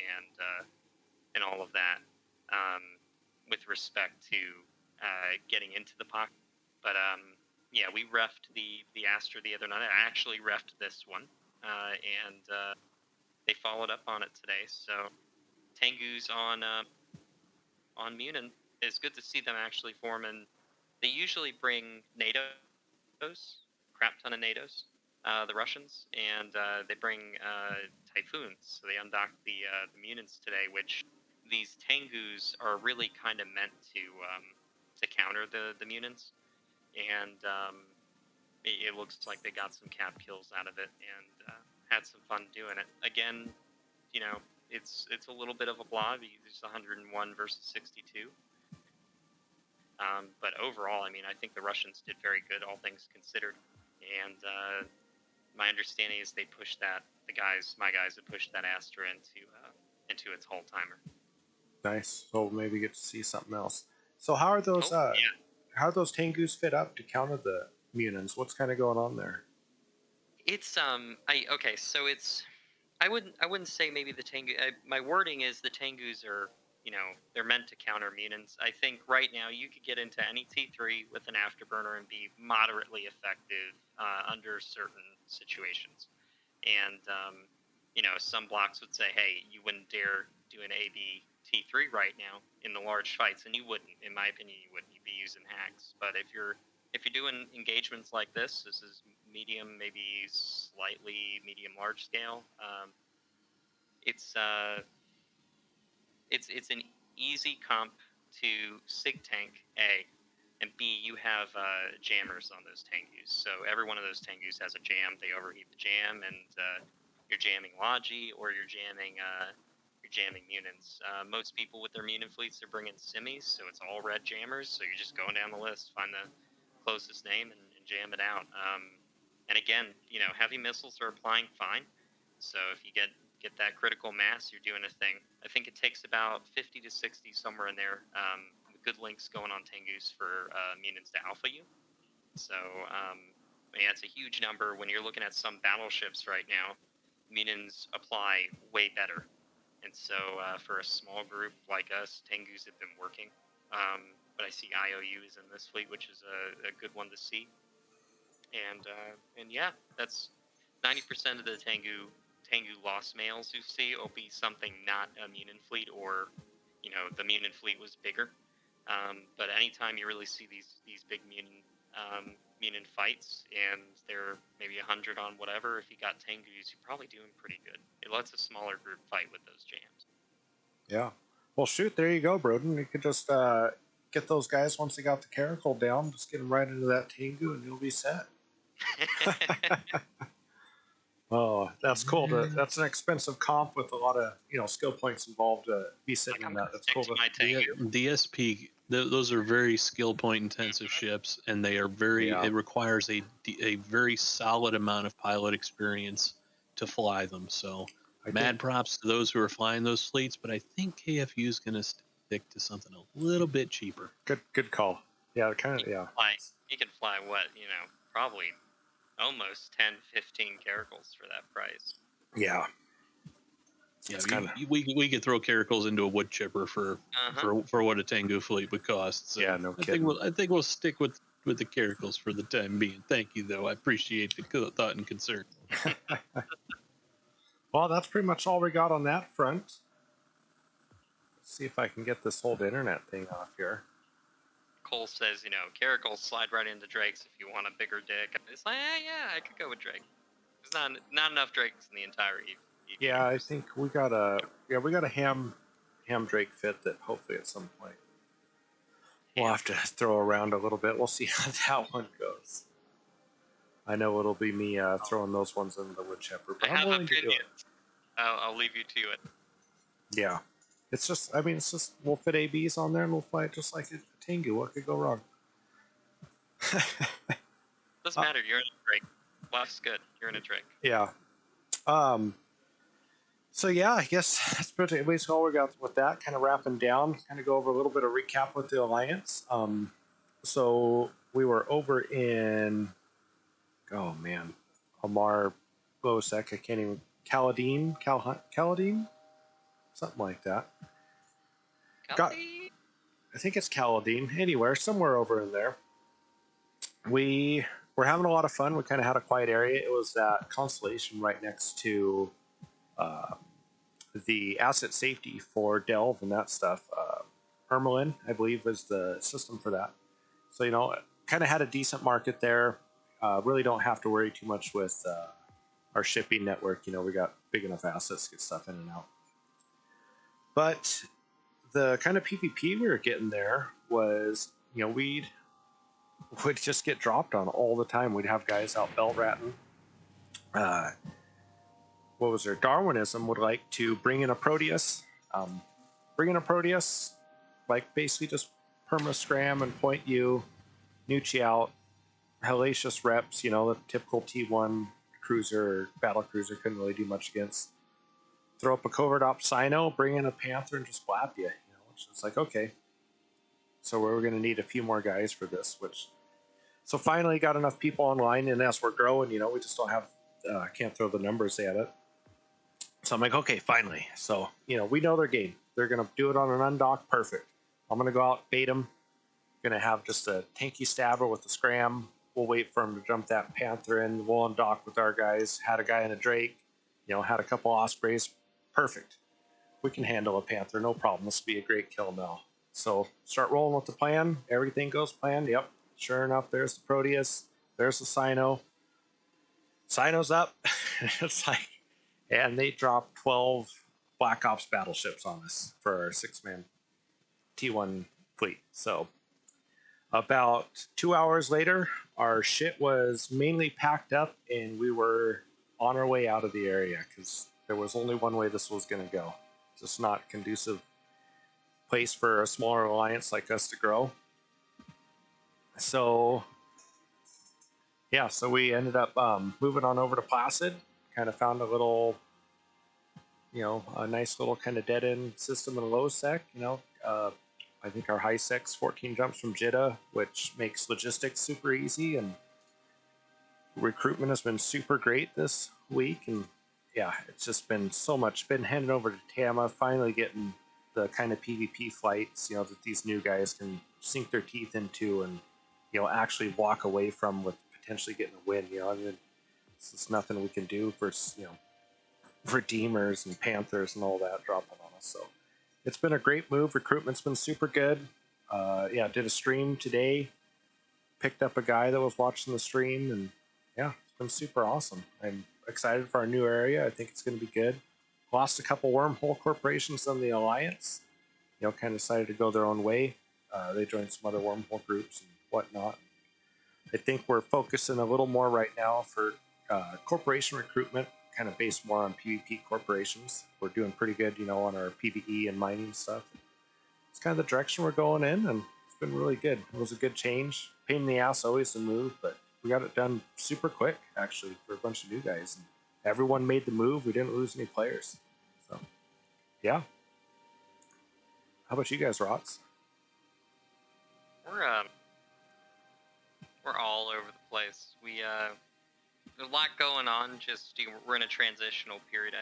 B: and all of that, with respect to getting into the pocket. But yeah, we reffed the Astra the other night. I actually reffed this one, and they followed up on it today. So Tengu's on Munin. It's good to see them actually forming. They usually bring NATOs, crap ton of NATOs, the Russians, and they bring Typhoons. So they undocked the Munins today, which these Tengus are really kind of meant to counter the Munins, and it looks like they got some cap kills out of it and had some fun doing it. Again, you know, it's a little bit of a blob. There's 101 versus 62. But overall, I mean, I think the Russians did very good, all things considered. And my understanding is they pushed my guys have pushed that Astra into its whole timer.
A: Nice. So maybe get to see something else. So how are those
B: yeah.
A: how are those Tengus fit up to counter the Munins? What's kind of going on there?
B: It's so it's I wouldn't say maybe the Tengu. My wording is the Tengus are, you know, they're meant to counter Munins. I think right now you could get into any T3 with an afterburner and be moderately effective under certain situations. And you know, some blocks would say, hey, you wouldn't dare do an AB T3 right now in the large fights, and you wouldn't. In my opinion, you wouldn't. You'd be using hacks. But if you're doing engagements like this is medium, maybe slightly medium large scale. It's an easy comp to Sig Tank A, and B, you have jammers on those Tengus. So every one of those Tengus has a jam. They overheat the jam, and you're jamming Logi or you're jamming Munins. Most people with their Munin fleets are bringing Simis, so it's all red jammers. So you're just going down the list, find the closest name, and jam it out. And again, you know, heavy missiles are applying fine. So if you get that critical mass, you're doing a thing. I think it takes about 50 to 60 somewhere in there. With good links going on Tengus for Munins to Alpha U. So yeah, it's a huge number. When you're looking at some battleships right now, Munins apply way better. And so for a small group like us, Tengus have been working. But I see IOUs in this fleet, which is a good one to see. And yeah, that's 90% of the Tengu lost mails you see will be something not a Munin fleet, or you know, the Munin fleet was bigger. But anytime you really see these big Munin fights, and they're maybe 100 on whatever, if you got Tengus, you're probably doing pretty good. It lets a smaller group fight with those jams.
A: Yeah. Well, shoot, there you go, Broodin. You could just get those guys once they got the Caracal down, just get them right into that Tengu, and you'll be set. Oh, that's cool. That's an expensive comp with a lot of, you know, skill points involved to be sitting in that. That's cool.
C: DSP, those are very skill point intensive ships, and they are very.
A: Yeah.
C: It requires a very solid amount of pilot experience to fly them. So, mad props to those who are flying those fleets. But I think KFU is going to stick to something a little bit cheaper.
A: Good call. Yeah, kind of. Yeah.
B: You can fly what, probably almost 10, 15 caracals for that price.
A: Yeah.
C: Yeah,
A: It's kind of.
C: we could throw caracals into a wood chipper for what a Tengu fleet would cost. So
A: Yeah, no kidding.
C: I think we'll stick with the caracals for the time being. Thank you, though. I appreciate the thought and concern.
A: Well, that's pretty much all we got on that front. Let's see if I can get this whole internet thing off here.
B: Cole says, caracals slide right into drakes if you want a bigger dick. It's like, yeah, I could go with drake. There's not enough drakes in the entire Eve.
A: Yeah, I think we got a ham drake fit that hopefully at some point we'll have to throw around a little bit. We'll see how that one goes. I know it'll be me throwing those ones in the wood chipper, but I'm willing to do it.
B: I'll leave you to it.
A: Yeah. It's just we'll fit ABs on there and we'll fly it just like a Tengu. What could go wrong?
B: Doesn't matter. You're in a drake. Life's good. You're in a drake.
A: Yeah. So yeah, I guess that's pretty much all we got with that. Kind of wrapping down. Kind of go over a little bit of recap with the Alliance. So we were over in, oh man, Amar Bosek. I can't even. Kaladin, something like that. I think it's Kaladin. Anywhere, somewhere over in there. We were having a lot of fun. We kind of had a quiet area. It was that constellation right next to the asset safety for Delve and that stuff. Ermelin, I believe, was the system for that. So, kind of had a decent market there. Really don't have to worry too much with our shipping network. We got big enough assets to get stuff in and out. But the kind of PvP we were getting there was, we'd just get dropped on all the time. We'd have guys out bell ratting. What was their Darwinism would like to bring in a Proteus. Like basically just perma scram and point you, Nucci out, hellacious reps, the typical T1 cruiser, battle cruiser couldn't really do much against. Throw up a covert op Sino, bring in a Panther, and just flap you. It's like, okay. So we're going to need a few more guys for this, so finally got enough people online, and as we're growing, we just don't have, can't throw the numbers at it. So I'm like, okay, finally. So, we know their game. They're going to do it on an undock. Perfect. I'm going to go out, bait them. Going to have just a tanky stabber with the scram. We'll wait for him to jump that Panther in. We'll undock with our guys. Had a guy in a Drake. Had a couple Ospreys. Perfect. We can handle a Panther. No problem. This will be a great kill now. So start rolling with the plan. Everything goes planned. Yep. Sure enough, there's the Proteus. There's the Sino. Sino's up. It's like, and they dropped 12 Black Ops battleships on us for our 6-man T1 fleet. So about 2 hours later, our shit was mainly packed up and we were on our way out of the area because there was only one way this was going to go. Just not conducive place for a smaller alliance like us to grow. So yeah, so we ended up moving on over to Placid. Kind of found a little, a nice little kind of dead end system in low sec. I think our high sec's 14 jumps from Jeddah, which makes logistics super easy, and recruitment has been super great this week. And yeah, it's just been so much. Been handed over to Tama, finally getting the kind of PvP flights, that these new guys can sink their teeth into and, actually walk away from with potentially getting a win. It's just nothing we can do for, Redeemers and Panthers and all that dropping on us. So it's been a great move. Recruitment's been super good. Did a stream today. Picked up a guy that was watching the stream, and yeah, it's been super awesome. I'm excited for our new area. I think it's going to be good. Lost a couple wormhole corporations in the Alliance. Kind of decided to go their own way. They joined some other wormhole groups and whatnot. I think we're focusing a little more right now for corporation recruitment, kind of based more on PvP corporations. We're doing pretty good, on our PvE and mining stuff. It's kind of the direction we're going in, and it's been really good. It was a good change. Pain in the ass always to move, but we got it done super quick, actually, for a bunch of new guys. And everyone made the move. We didn't lose any players. So, yeah. How about you guys, Rots?
B: We're all over the place. There's a lot going on. Just we're in a transitional period.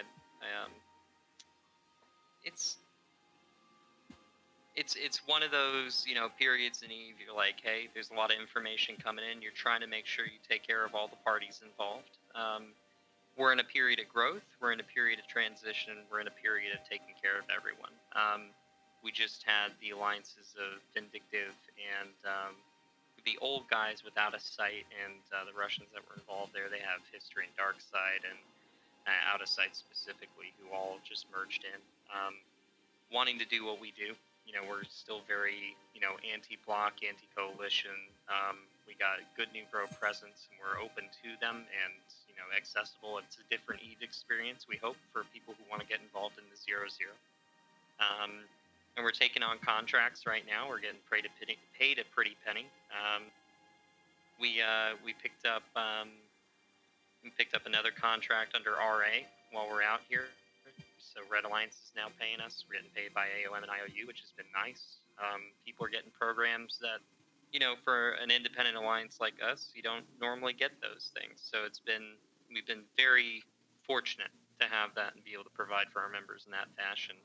B: It's it's one of those periods in Eve. You're like, hey, there's a lot of information coming in. You're trying to make sure you take care of all the parties involved. We're in a period of growth. We're in a period of transition. We're in a period of taking care of everyone. We just had the alliances of Vindictive and the old guys without a sight, and the Russians that were involved there. They have history and dark side, and out of sight specifically, who all just merged in, wanting to do what we do. We're still very anti-block, anti-coalition. We got a good new grow presence, and we're open to them and accessible. It's a different Eve experience, we hope, for people who want to get involved in the 0-0. And we're taking on contracts right now. We're getting paid a pretty penny. We picked up another contract under RA while we're out here. So Red Alliance is now paying us. We're getting paid by AOM and IOU, which has been nice. People are getting programs that, for an independent alliance like us, you don't normally get those things. So we've been very fortunate to have that and be able to provide for our members in that fashion.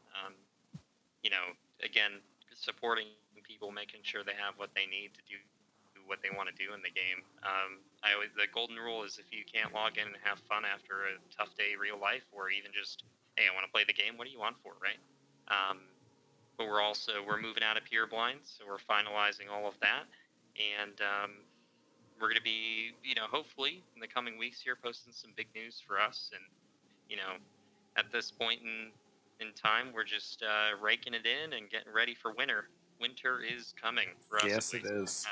B: Again, supporting people, making sure they have what they need to do what they want to do in the game. The golden rule is, if you can't log in and have fun after a tough day real life, or even just, hey, I want to play the game, what do you want for it, right? But we're moving out of pure blinds, so we're finalizing all of that, and we're going to be, hopefully in the coming weeks here, posting some big news for us. And at this point in time, we're just raking it in and getting ready for winter. Winter is coming for us.
A: Yes, it is.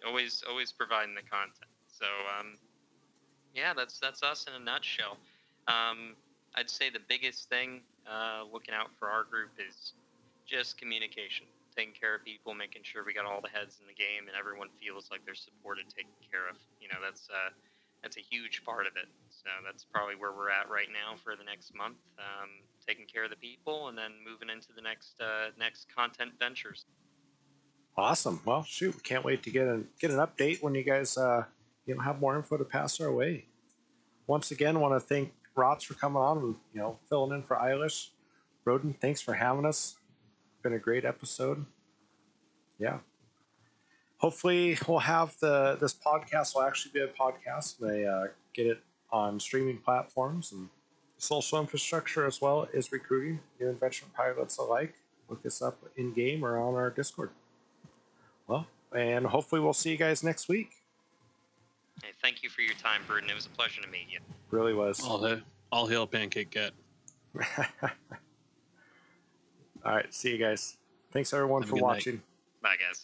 B: Always providing the content. So yeah, that's us in a nutshell. I'd say the biggest thing looking out for our group is just communication, taking care of people, making sure we got all the heads in the game and everyone feels like they're supported, taken care of. That's a huge part of it. So that's probably where we're at right now for the next month, taking care of the people and then moving into the next content ventures.
A: Awesome. Well, shoot, we can't wait to get an update when you guys have more info to pass our way. Once again, want to thank Rots for coming on and filling in for Eilish. Broodin, thanks for having us. Been a great episode. Yeah. Hopefully, we'll have this podcast will actually be a podcast. They get it on streaming platforms, and social infrastructure as well is recruiting new invention pilots alike. Look us up in game or on our Discord. Well, and hopefully we'll see you guys next week.
B: Hey, thank you for your time, Broodin. It was a pleasure to meet you.
A: Really was.
C: All hail Pancake Cat.
A: All right, see you guys. Thanks everyone for watching.
B: Bye, guys.